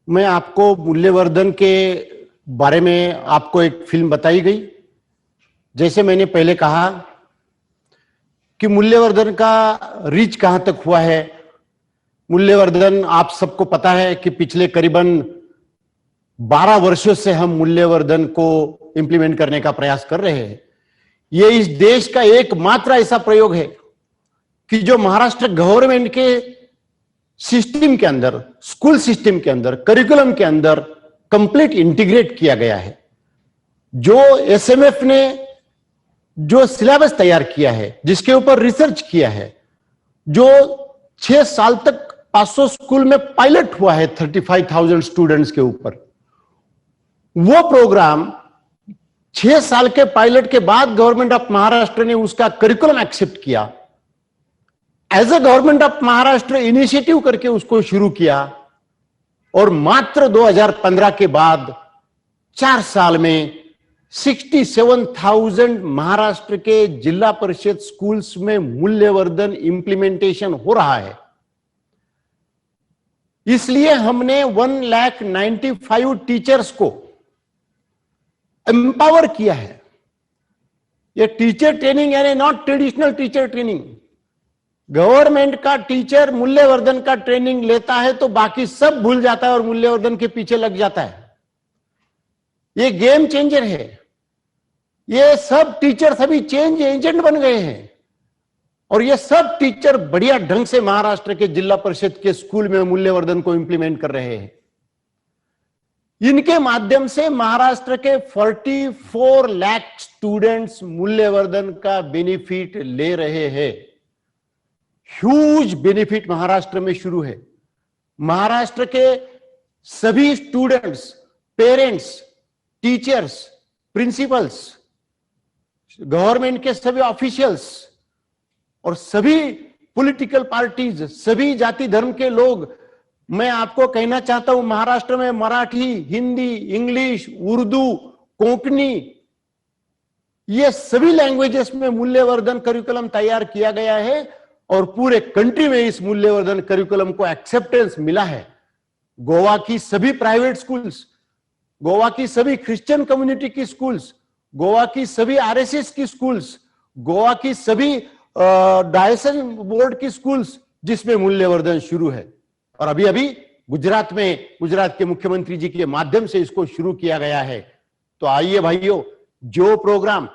मैं आपको मूल्यवर्धन के बारे में आपको एक फिल्म बताई गई. जैसे मैंने पहले कहा कि मूल्यवर्धन का रीच कहां तक हुआ है. मूल्यवर्धन आप सबको पता है कि पिछले करीबन 12 वर्षों से हम मूल्यवर्धन को इंप्लीमेंट करने का प्रयास कर रहे हैं. ये इस देश का एकमात्र ऐसा प्रयोग है कि जो महाराष्ट्र गवर्नमेंट के सिस्टम के अंदर, स्कूल सिस्टम के अंदर, करिकुलम के अंदर कंप्लीट इंटीग्रेट किया गया है. जो एसएमएफ ने जो सिलेबस तैयार किया है, जिसके ऊपर रिसर्च किया है, जो 6 साल तक 500 स्कूल में पायलट हुआ है 35,000 स्टूडेंट्स के ऊपर। वो प्रोग्राम 6 साल के पायलट के बाद गवर्नमेंट ऑफ महाराष्ट्र ने उसका करिकुलम एक्सेप्ट किया, as a government of Maharashtra initiative करके उसको शुरू किया, और मात्र 2015 के बाद 4 साल में 67,000 महाराष्ट्र के जिला परिषद स्कूल्स में मूल्यवर्धन इंप्लीमेंटेशन हो रहा है। इसलिए हमने 1,95,000 टीचर्स को एम्पावर किया है। ये टीचर ट्रेनिंग यानी not traditional teacher training. Government का टीचर मूल्यवर्धन का ट्रेनिंग लेता है तो बाकी सब भूल जाता है और मूल्यवर्धन के पीछे लग जाता है। ये गेम चेंजर है। ये सब टीचर सभी चेंज एजेंट बन गए हैं, और ये सब टीचर बढ़िया ढंग से महाराष्ट्र के जिला परिषद के स्कूल में मूल्यवर्धन को इंप्लीमेंट कर रहे हैं। इनके माध्यम से महाराष्ट्र के 44 लाख स्टूडेंट्स मूल्यवर्धन का बेनिफिट ले रहे हैं। ह्यूज बेनिफिट महाराष्ट्र में शुरू है। महाराष्ट्र के सभी students, parents, teachers, principles, government के सभी ऑफिशियल्स और सभी पॉलिटिकल पार्टीज, सभी जाति धर्म के लोग, मैं आपको कहना चाहता हूं, महाराष्ट्र में मराठी, हिंदी, इंग्लिश, उर्दू, कोंकणी, ये सभी लैंग्वेजेस में मूल्यवर्धन करिकुलम तैयार किया गया है, और पूरे कंट्री में इस मूल्यवर्धन करिकुलम को एक्सेप्टेंस मिला है। गोवा की सभी प्राइवेट स्कूल्स, गोवा की सभी क्रिश्चियन कम्युनिटी की स्कूल्स, गोवा की सभी आरएसएस की स्कूल्स, गोवा की सभी डायसन बोर्ड की स्कूल्स जिसमें मूल्यवर्धन शुरू है, और अभी अभी गुजरात में गुजरात के मुख्यमंत्री जी के माध्यम से इसको शुरू किया गया है। तो आइए भाइयों, जो प्रोग्राम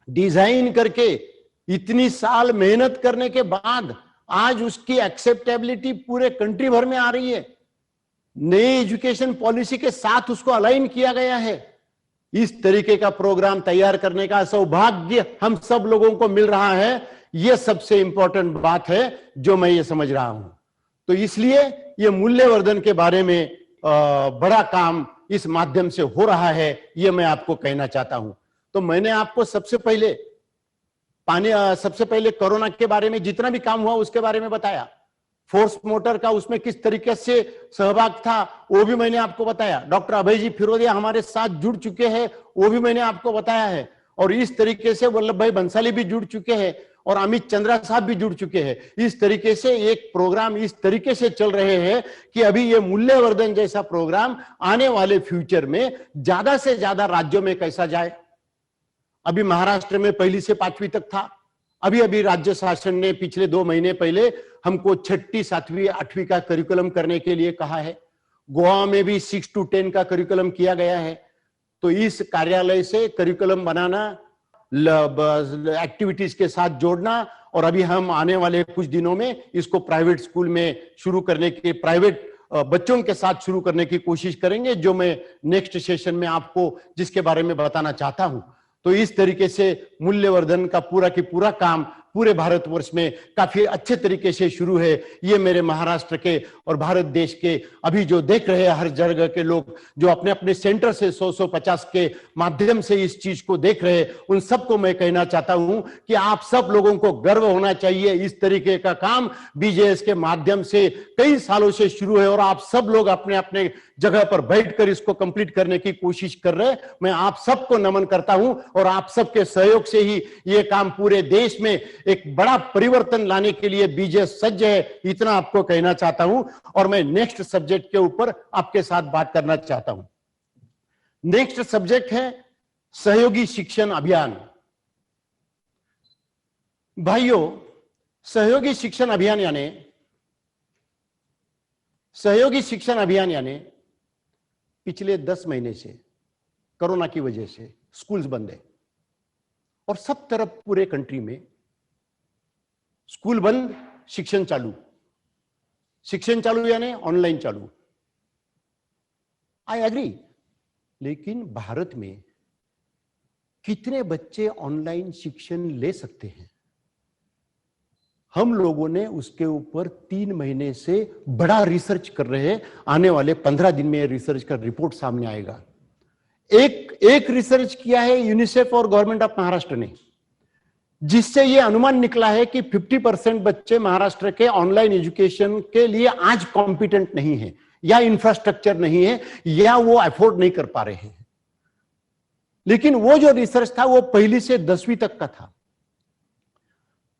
डिजाइन करके इतनी साल मेहनत करने के बाद आज उसकी एक्सेप्टेबिलिटी पूरे कंट्री भर में आ रही है, नई एजुकेशन पॉलिसी के साथ उसको अलाइन किया गया है, इस तरीके का प्रोग्राम तैयार करने का सौभाग्य हम सब लोगों को मिल रहा है। यह सबसे इंपॉर्टेंट बात है जो मैं ये समझ रहा हूं। तो इसलिए ये मूल्यवर्धन के बारे में बड़ा काम इस माध्यम से हो रहा है, ये मैं आपको कहना चाहता हूं। तो मैंने आपको सबसे पहले कोरोना के बारे में जितना भी काम हुआ उसके बारे में बताया। फोर्स मोटर का उसमें किस तरीके से सहभाग था वो भी मैंने आपको बताया। डॉक्टर अभय जी फिरोदिया हमारे साथ जुड़ चुके हैं, वो भी मैंने आपको बताया है। और इस तरीके से वल्लभ भाई बंसाली भी जुड़ चुके हैं और अमित चंद्रा साहब भी जुड़ चुके हैं। इस तरीके से एक प्रोग्राम इस तरीके से चल रहे हैं कि अभी ये मूल्यवर्धन जैसा प्रोग्राम आने वाले फ्यूचर में ज्यादा से ज्यादा राज्यों में कैसा जाए। अभी महाराष्ट्र में 1ली से 5वीं तक था, अभी राज्य शासन ने पिछले 2 महीने पहले हमको 6ठी, 7वीं, 8वीं का करिकुलम करने के लिए कहा है। गोवा में भी 6 to 10 का करिकुलम किया गया है। तो इस कार्यालय से करिकुलम बनाना, एक्टिविटीज के साथ जोड़ना, और अभी हम आने वाले कुछ दिनों में इसको प्राइवेट स्कूल में शुरू करने के, प्राइवेट बच्चों के साथ शुरू करने की कोशिश करेंगे, जो मैं नेक्स्ट सेशन में आपको जिसके बारे में बताना चाहता हूं। तो इस तरीके से मूल्यवर्धन का पूरा की पूरा काम पूरे भारतवर्ष में काफी अच्छे तरीके से शुरू है। ये मेरे महाराष्ट्र के और भारत देश के अभी जो देख रहे हैं हर जगह के लोग जो अपने अपने सेंटर से 100-150 के माध्यम से इस चीज को देख रहे हैं, उन सबको मैं कहना चाहता हूं कि आप सब लोगों को गर्व होना चाहिए। इस तरीके का काम बीजेएस के माध्यम से कई सालों से शुरू है और आप सब लोग अपने अपने जगह पर बैठकर इसको कंप्लीट करने की कोशिश कर रहे हैं। मैं आप सबको नमन करता हूं और आप सबके सहयोग से ही ये काम पूरे देश में एक बड़ा परिवर्तन लाने के लिए बीजेएस सज्ज है, इतना आपको कहना चाहता हूं। और मैं नेक्स्ट सब्जेक्ट के ऊपर आपके साथ बात करना चाहता हूं। नेक्स्ट सब्जेक्ट है सहयोगी शिक्षण अभियान। भाइयों, सहयोगी शिक्षण अभियान यानी पिछले 10 महीने से कोरोना की वजह से स्कूल्स बंद है और सब तरफ पूरे कंट्री में स्कूल बंद, शिक्षण चालू। शिक्षण चालू यानी ऑनलाइन चालू। आई एग्री, लेकिन भारत में कितने बच्चे ऑनलाइन शिक्षण ले सकते हैं? हम लोगों ने उसके ऊपर 3 महीने से बड़ा रिसर्च कर रहे हैं। आने वाले 15 दिन में रिसर्च का रिपोर्ट सामने आएगा। एक रिसर्च किया है यूनिसेफ और गवर्नमेंट ऑफ महाराष्ट्र ने, जिससे यह अनुमान निकला है कि 50% बच्चे महाराष्ट्र के ऑनलाइन एजुकेशन के लिए आज कॉम्पिटेंट नहीं है, या इंफ्रास्ट्रक्चर नहीं है, या वो अफोर्ड नहीं कर पा रहे हैं। लेकिन वो जो रिसर्च था वो पहली से 10वीं तक का था।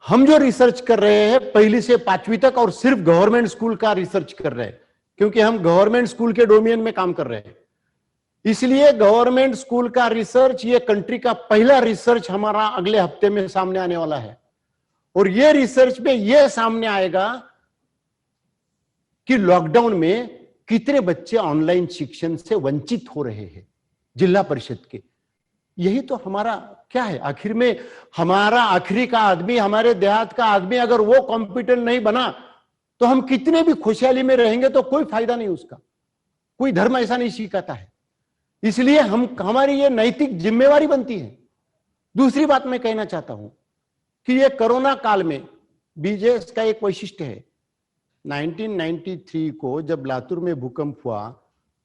हम जो रिसर्च कर रहे हैं पहली से 5वीं तक, और सिर्फ गवर्नमेंट स्कूल का रिसर्च कर रहे हैं, क्योंकि हम गवर्नमेंट स्कूल के डोमेन में काम कर रहे हैं। इसलिए गवर्नमेंट स्कूल का रिसर्च, ये कंट्री का पहला रिसर्च हमारा अगले हफ्ते में सामने आने वाला है। और ये रिसर्च में यह सामने आएगा कि लॉकडाउन में कितने बच्चे ऑनलाइन शिक्षण से वंचित हो रहे हैं जिला परिषद के। यही तो हमारा क्या है, आखिर में हमारा आखिरी का आदमी, हमारे देहात का आदमी अगर वो कॉम्पिटेंट नहीं बना तो हम कितने भी खुशहाली में रहेंगे तो कोई फायदा नहीं उसका। कोई धर्म ऐसा नहीं सिखाता है। इसलिए हमारी ये नैतिक जिम्मेवारी बनती है। दूसरी बात मैं कहना चाहता हूं कि ये कोरोना काल में बीजेएस का एक वैशिष्ट्य है। 1993 को जब लातूर में भूकंप हुआ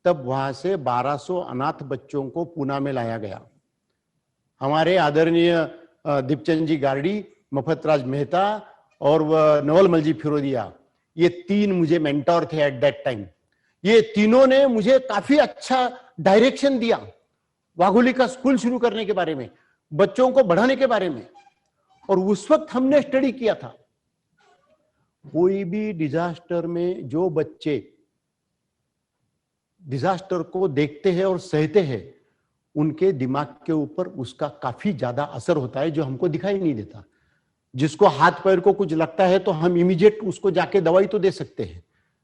तब वहां से 1200 अनाथ बच्चों को पुणे में लाया गया। हमारे आदरणीय दीपचंद जी गार्डी, मफतराज मेहता और नवलमल जी फिरोदिया, ये 3 मुझे मेंटोर थे एट दैट टाइम। ये तीनों ने मुझे काफी अच्छा डायरेक्शन दिया वाघोली का स्कूल शुरू करने के बारे में, बच्चों को बढ़ाने के बारे में। और उस वक्त हमने स्टडी किया था, कोई भी डिजास्टर में जो बच्चे डिजास्टर को देखते हैं और सहते हैं, उनके दिमाग के ऊपर उसका काफी ज्यादा असर होता है, जो हमको दिखाई नहीं देता। जिसको हाथ पैर को कुछ लगता है तो हम इमीडिएट उसको जाके दवाई तो दे सकते हैं,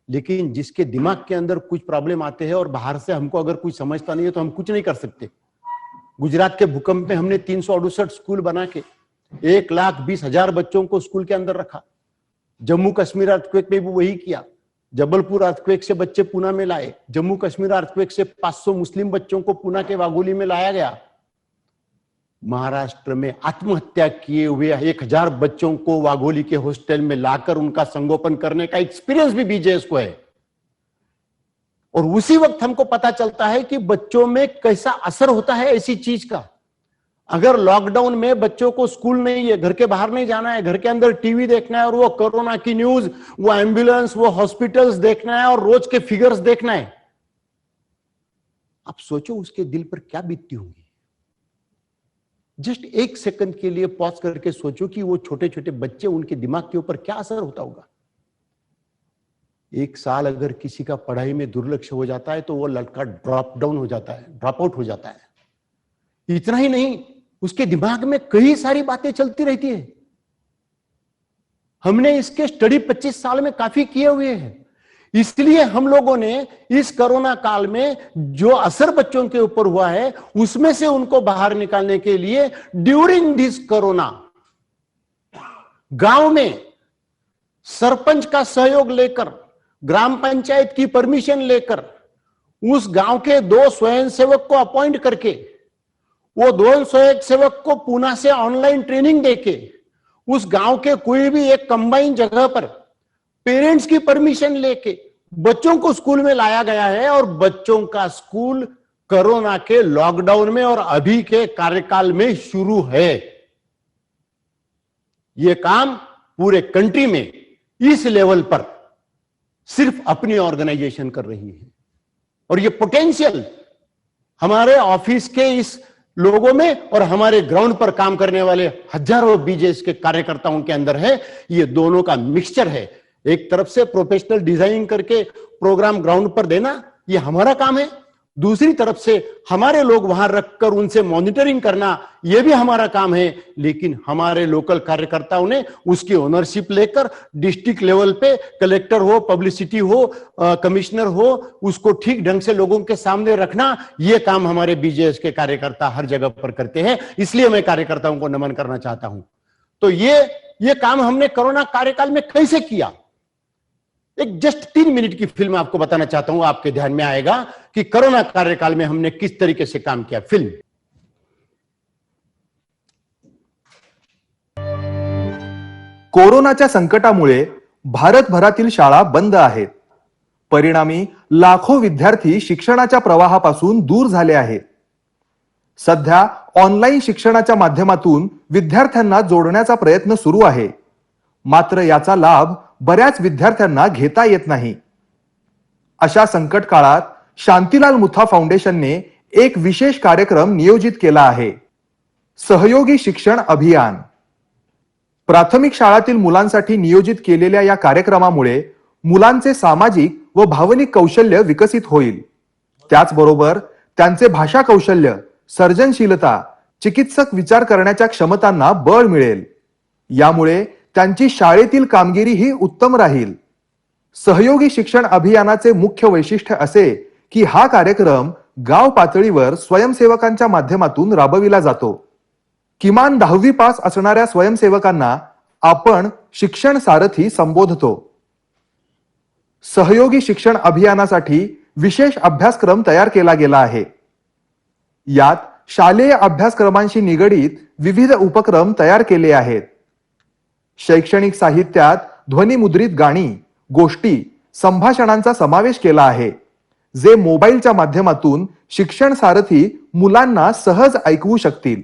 लेकिन जिसके दिमाग के अंदर कुछ प्रॉब्लम आते हैं और बाहर से हमको अगर कुछ समझता नहीं है तो हम कुछ नहीं कर सकते। गुजरात के भूकंप में हमने 368 स्कूल बना के 1,20,000 बच्चों को स्कूल के अंदर रखा। जम्मू कश्मीर अर्थक्वेक में भी वही किया। जबलपुर अर्थक्वेक से बच्चे पुणे में लाए। जम्मू कश्मीर अर्थक्वेक से 500 मुस्लिम बच्चों को पुणे के वाघोली में लाया गया। महाराष्ट्र में आत्महत्या किए हुए 1000 बच्चों को वाघोली के हॉस्टल में लाकर उनका संगोपन करने का एक्सपीरियंस भी बीजेएस को है। और उसी वक्त हमको पता चलता है कि बच्चों में कैसा असर होता है ऐसी चीज का। अगर लॉकडाउन में बच्चों को स्कूल नहीं है, घर के बाहर नहीं जाना है, घर के अंदर टीवी देखना है और वो कोरोना की न्यूज, वो एम्बुलेंस, वो हॉस्पिटल्स देखना है और रोज के फिगर्स देखना है, आप सोचो उसके दिल पर क्या बीतती होंगी। जस्ट 1 सेकंड के लिए पॉज करके सोचो कि वो छोटे छोटे बच्चे, उनके दिमाग के ऊपर क्या असर होता होगा। 1 साल अगर किसी का पढ़ाई में दुर्लक्ष्य हो जाता है तो वो लड़का ड्रॉप डाउन हो जाता है, ड्रॉप आउट हो जाता है। इतना ही नहीं, उसके दिमाग में कई सारी बातें चलती रहती है। हमने इसके स्टडी 25 साल में काफी किए हुए हैं। इसलिए हम लोगों ने इस कोरोना काल में जो असर बच्चों के ऊपर हुआ है उसमें से उनको बाहर निकालने के लिए ड्यूरिंग दिस कोरोना गांव में सरपंच का सहयोग लेकर, ग्राम पंचायत की परमिशन लेकर, उस गांव के 2 स्वयंसेवक को अपॉइंट करके, वो 2 स्वयंसेवक को पुणे से ऑनलाइन ट्रेनिंग देके, उस गांव के कोई भी एक कंबाइन जगह पर पेरेंट्स की परमिशन लेके बच्चों को स्कूल में लाया गया है। और बच्चों का स्कूल कोरोना के लॉकडाउन में और अभी के कार्यकाल में शुरू है। यह काम पूरे कंट्री में इस लेवल पर सिर्फ अपनी ऑर्गेनाइजेशन कर रही है। और यह पोटेंशियल हमारे ऑफिस के इस लोगों में और हमारे ग्राउंड पर काम करने वाले हजारों बीजेएस के कार्यकर्ताओं के अंदर है। ये दोनों का मिक्सचर है। एक तरफ से प्रोफेशनल डिजाइन करके प्रोग्राम ग्राउंड पर देना, ये हमारा काम है। दूसरी तरफ से हमारे लोग वहां रखकर उनसे मॉनिटरिंग करना, यह भी हमारा काम है। लेकिन हमारे लोकल कार्यकर्ताओं ने उसकी ओनरशिप लेकर डिस्ट्रिक्ट लेवल पे कलेक्टर हो, पब्लिसिटी हो, कमिश्नर हो, उसको ठीक ढंग से लोगों के सामने रखना, यह काम हमारे बीजेएस के कार्यकर्ता हर जगह पर करते हैं। इसलिए मैं कार्यकर्ताओं को नमन करना चाहता हूं। तो ये काम हमने कोरोना कार्यकाल में कैसे किया, एक जस्ट 3 मिनट की फिल्म आपको बताना चाहता हूं, आपके ध्यान में आएगा कि कोरोना कार्यकाल में हमने किस तरीके से काम किया। फिल्म कोरोनाच्या संकटामुळे भारतभरातील शाळा बंद आहेत. परिणामी लाखो विद्यार्थी शिक्षणाच्या प्रवाहापासून दूर झाले आहेत. सध्या ऑनलाईन शिक्षणाच्या माध्यमातून विद्यार्थ्यांना जोडण्याचा प्रयत्न सुरू आहे. मात्र याचा लाभ बऱ्याच विद्यार्थ्यांना घेता येत नाही. अशा संकट काळात शांतीलाल मुथा फाउंडेशनने एक विशेष कार्यक्रम नियोजित केला आहे. सहयोगी शिक्षण अभियान. प्राथमिक शाळातील मुलांसाठी नियोजित केलेल्या या कार्यक्रमामुळे मुलांचे सामाजिक व भावनिक कौशल्य विकसित होईल. त्याचबरोबर त्यांचे भाषा कौशल्य, सर्जनशीलता, चिकित्सक विचार करण्याच्या क्षमतांना बळ मिळेल. यामुळे त्यांची शाळेतील कामगिरी ही उत्तम राहील. सहयोगी शिक्षण अभियानाचे मुख्य वैशिष्ट्य असे की हा कार्यक्रम गाव पातळीवर स्वयंसेवकांच्या माध्यमातून राबविला जातो. किमान 10वी पास असणाऱ्या स्वयंसेवकांना आपण शिक्षण सारथी संबोधतो. सहयोगी शिक्षण अभियानासाठी विशेष अभ्यासक्रम तयार केला गेला आहे. यात शालेय अभ्यासक्रमांशी निगडीत विविध उपक्रम तयार केले आहेत. शैक्षणिक साहित्यात ध्वनिमुद्रित गाणी, गोष्टी, संभाषणांचा समावेश केला आहे, जे मोबाईलच्या माध्यमातून शिक्षण सारथी मुलांना सहज ऐकवू शकतील.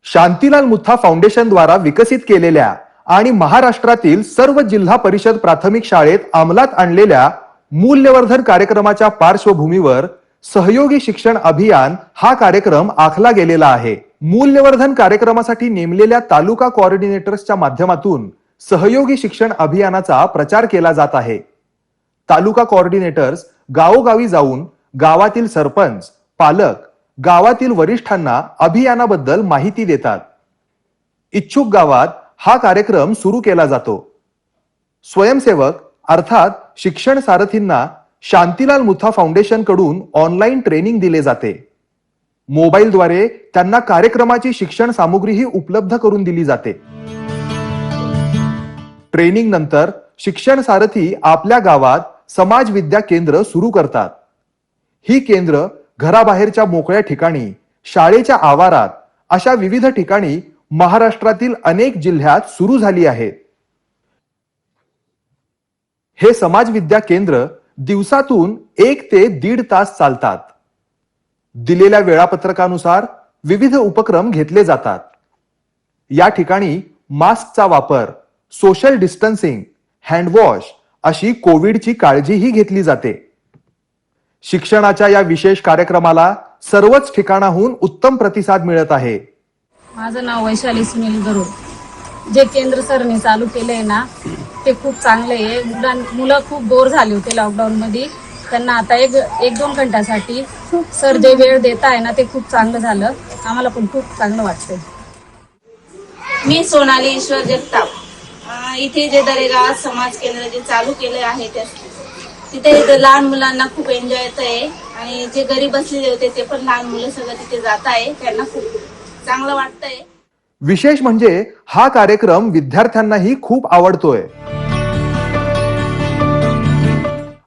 शांतीलाल मुथा फाउंडेशन द्वारा विकसित केलेल्या आणि महाराष्ट्रातील सर्व जिल्हा परिषद प्राथमिक शाळेत अंमलात आणलेल्या मूल्यवर्धन कार्यक्रमाच्या पार्श्वभूमीवर सहयोगी शिक्षण अभियान हा कार्यक्रम आखला गेलेला आहे. मूल्यवर्धन कार्यक्रमासाठी नेमलेल्या तालुका कोऑर्डिनेटर्सच्या माध्यमातून सहयोगी शिक्षण अभियानाचा प्रचार केला जात आहे. तालुका कोऑर्डिनेटर्स गावोगावी जाऊन गावातील सरपंच, पालक, गावातील वरिष्ठांना अभियानाबद्दल माहिती देतात. इच्छुक गावात हा कार्यक्रम सुरू केला जातो. स्वयंसेवक अर्थात शिक्षण सारथींना शांतीलाल मुथा फाउंडेशन कडून ऑनलाईन ट्रेनिंग दिले जाते. मोबाईलद्वारे त्यांना कार्यक्रमाची शिक्षण सामुग्रीही उपलब्ध करून दिली जाते. ट्रेनिंग नंतर शिक्षण सारथी आपल्या गावात समाज विद्या केंद्र सुरू करतात. ही केंद्र घराबाहेरच्या मोकळ्या ठिकाणी, शाळेच्या आवारात अशा विविध ठिकाणी महाराष्ट्रातील अनेक जिल्ह्यात सुरू झाली आहेत. हे समाज विद्या केंद्र दिवसातून 1 ते 1.5 तास चालतात. दिलेल्या वेळापत्रकानुसार विविध उपक्रम घेतले जातात. या ठिकाणी मास्कचा वापर, सोशल डिस्टन्सिंग, हँडवॉश अशी कोविडची काळजीही घेतली जाते. शिक्षणाच्या या विशेष कार्यक्रमाला सर्वच ठिकाणाहून उत्तम प्रतिसाद मिळत आहे. माझं नाव वैशाली सुनील गरुड. जे केंद्र सरने चालू केलंय ना ते खूप चांगलं आहे. मुलं खूप बोर झाले होते लॉकडाऊन मध्ये. त्यांना आता एक 2 घंट्यासाठी सर जे वेळ देत आहे ना ते खूप चांगलं झालं. आम्हाला पण खूप चांगलं वाटतंय. मी सोनाली ईश्वर जगताप. इथे जे दरेगाव समाज केंद्र जे चालू केले आहे तिथे लहान मुलांना खूप एन्जॉय येत आहे आणि जे घरी बसलेले होते ते पण लहान मुलं सगळं तिथे जात आहे. त्यांना खूप चांगलं वाटतंय. विशेष म्हणजे हा कार्यक्रम विद्यार्थ्यांनाही खूप आवडतोय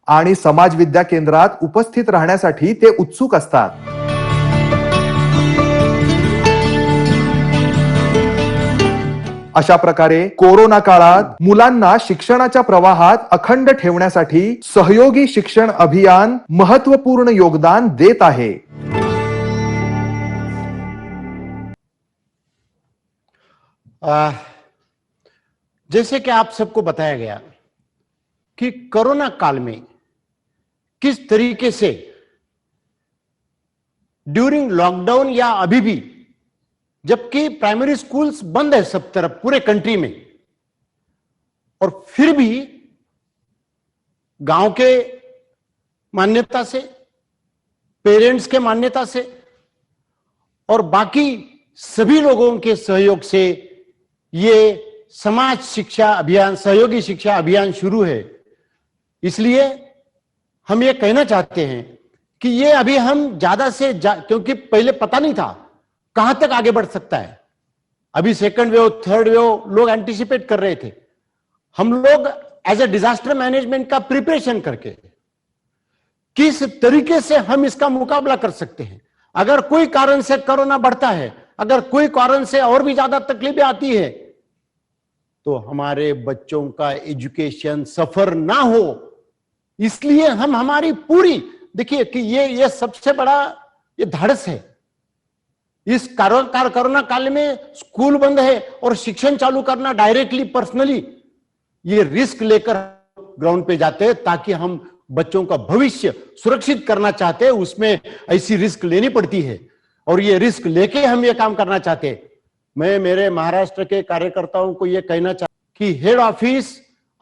आणि समाज विद्या केंद्रात उपस्थित राहण्यासाठी ते उत्सुक असतात. अशा प्रकारे कोरोना काळात मुलांना शिक्षणाच्या प्रवाहात अखंड ठेवण्यासाठी सहयोगी शिक्षण अभियान महत्वपूर्ण योगदान देत आहे. जैसे कि आप सबको बताया गया कि कोरोना काल में किस तरीके से ड्यूरिंग लॉकडाउन या अभी भी, जबकि प्राइमरी स्कूल्स बंद है सब तरफ पूरे कंट्री में, और फिर भी गांव के मान्यता से, पेरेंट्स के मान्यता से और बाकी सभी लोगों के सहयोग से ये समाज शिक्षा अभियान, सहयोगी शिक्षा अभियान शुरू है. इसलिए हम ये कहना चाहते हैं कि ये अभी हम ज्यादा से क्योंकि पहले पता नहीं था कहां तक आगे बढ़ सकता है. अभी सेकंड वेव, थर्ड वेव लोग एंटिसिपेट कर रहे थे. हम लोग एज ए डिजास्टर मैनेजमेंट का प्रिपरेशन करके किस तरीके से हम इसका मुकाबला कर सकते हैं. अगर कोई कारण से कोरोना बढ़ता है, अगर कोई कारण से और भी ज्यादा तकलीफें आती है, तो हमारे बच्चों का एजुकेशन सफर ना हो, इसलिए हम हमारी पूरी, देखिए कि ये सबसे बड़ा ये धाड़स है। इस कोरोना काल में स्कूल बंद है और शिक्षण चालू करना डायरेक्टली पर्सनली, ये रिस्क लेकर ग्राउंड पे जाते हैं ताकि हम बच्चों का भविष्य सुरक्षित करना चाहते हैं। उसमें ऐसी रिस्क लेनी पड़ती है और ये रिस्क लेके हम ये काम करना चाहते हैं। मैं मेरे महाराष्ट्र के कार्यकर्ताओं को ये कहना चाहता हूं कि हेड ऑफिस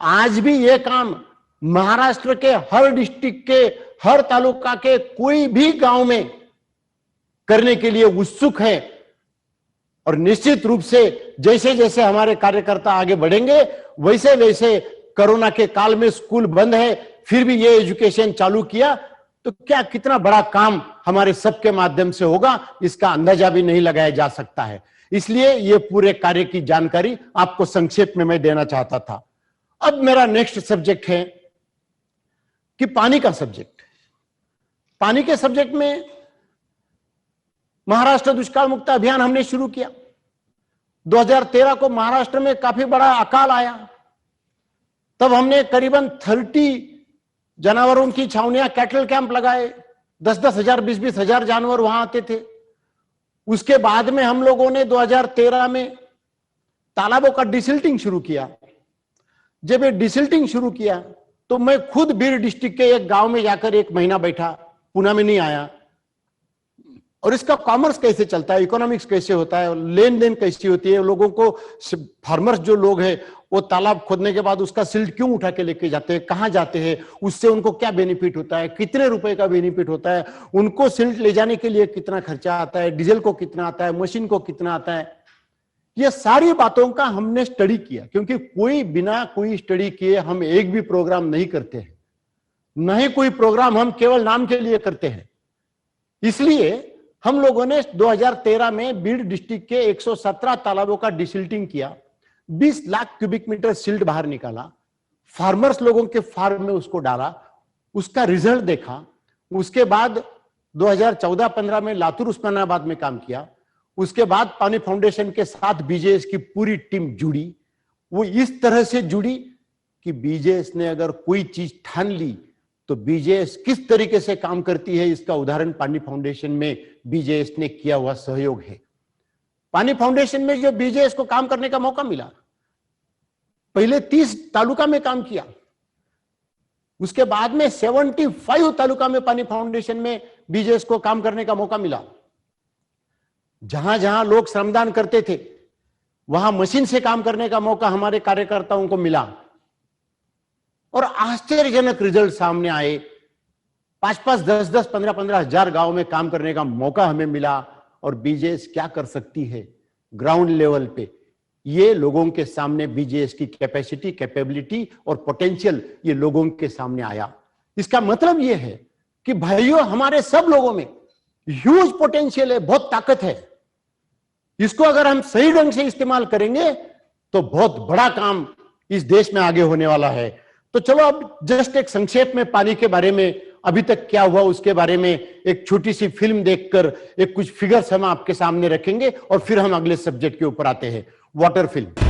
आज भी ये काम महाराष्ट्र के हर डिस्ट्रिक्ट के हर तालुका के कोई भी गांव में करने के लिए उत्सुक है। और निश्चित रूप से जैसे जैसे हमारे कार्यकर्ता आगे बढ़ेंगे वैसे वैसे कोरोना के काल में स्कूल बंद है फिर भी ये एजुकेशन चालू किया तो क्या कितना बड़ा काम हमारे सबके माध्यम से होगा, इसका अंदाजा भी नहीं लगाया जा सकता है। इसलिए ये पूरे कार्य की जानकारी आपको संक्षेप में मैं देना चाहता था। अब मेरा नेक्स्ट सब्जेक्ट है कि पानी का सब्जेक्ट। पानी के सब्जेक्ट में महाराष्ट्र दुष्काल मुक्त अभियान हमने शुरू किया। 2013 को महाराष्ट्र में काफी बड़ा अकाल आया, तब हमने करीबन 30 जानवरों की छावनियां, कैटल कैंप लगाए। 10-10 हजार 20-20 हजार जानवर वहां आते थे। उसके बाद में हम लोगों ने 2013 में तालाबों का डिसिल्टिंग शुरू किया। जब ये डिसिल्टिंग शुरू किया तो मैं खुद बीड डिस्ट्रिक्ट के एक गांव में जाकर 1 महीना बैठा, पुणे में नहीं आया। और इसका कॉमर्स कैसे चलता है, इकोनॉमिक्स कैसे होता है, लेन देन कैसी होती है, लोगों को, फार्मर्स जो लोग हैं वो तालाब खोदने के बाद उसका सिल्ट क्यों उठा के लेके जाते हैं, कहां जाते हैं, उससे उनको क्या बेनिफिट होता है, कितने रुपए का बेनिफिट होता है, उनको सिल्ट ले जाने के लिए कितना खर्चा आता है, डीजल को कितना आता है, मशीन को कितना आता है, ये सारी बातों का हमने स्टडी किया। क्योंकि कोई बिना कोई स्टडी किए हम एक भी प्रोग्राम नहीं करते हैं, न ही कोई प्रोग्राम हम केवल नाम के लिए करते हैं। इसलिए हम लोगों ने 2013 में बीड डिस्ट्रिक्ट के 117 तालाबों का डिसिल्टिंग किया, 20 लाख क्यूबिक मीटर सिल्ट बाहर निकाला, फार्मर्स लोगों के फार्म में उसको डाला, उसका रिजल्ट देखा। उसके बाद 2014-15 में लातूर उस्मानाबाद में काम किया। उसके बाद पानी फाउंडेशन के साथ बीजेएस की पूरी टीम जुड़ी। वो इस तरह से जुड़ी कि बीजेएस ने अगर कोई चीज ठान ली तो बीजेएस किस तरीके से काम करती है, इसका उदाहरण पानी फाउंडेशन में बीजेएस ने किया हुआ सहयोग है। पानी फाउंडेशन में जो बीजेएस को काम करने का मौका मिला, पहले 30 तालुका में काम किया, उसके बाद में 75 तालुका में पानी फाउंडेशन में बीजेएस को काम करने का मौका मिला। जहां जहां लोग श्रमदान करते थे वहां मशीन से काम करने का मौका हमारे कार्यकर्ताओं को मिला और आश्चर्यजनक रिजल्ट सामने आए। 5-5, 10-10, 15-15 हजार गांव में काम करने का मौका हमें मिला। और बीजेएस क्या कर सकती है ग्राउंड लेवल पे, ये लोगों के सामने बीजेएस की कैपेसिटी, कैपेबिलिटी और पोटेंशियल ये लोगों के सामने आया। इसका मतलब ये है कि भाइयों, हमारे सब लोगों में ह्यूज पोटेंशियल है, बहुत ताकत है। इसको अगर हम सही ढंग से इस्तेमाल करेंगे तो बहुत बड़ा काम इस देश में आगे होने वाला है। तो चलो अब जस्ट एक संक्षेप में पानी के बारे में अभी तक क्या हुआ उसके बारे में एक छोटी सी फिल्म देखकर एक कुछ फिगर्स हम आपके सामने रखेंगे और फिर हम अगले सब्जेक्ट के ऊपर आते हैं, वाटर फिल्म।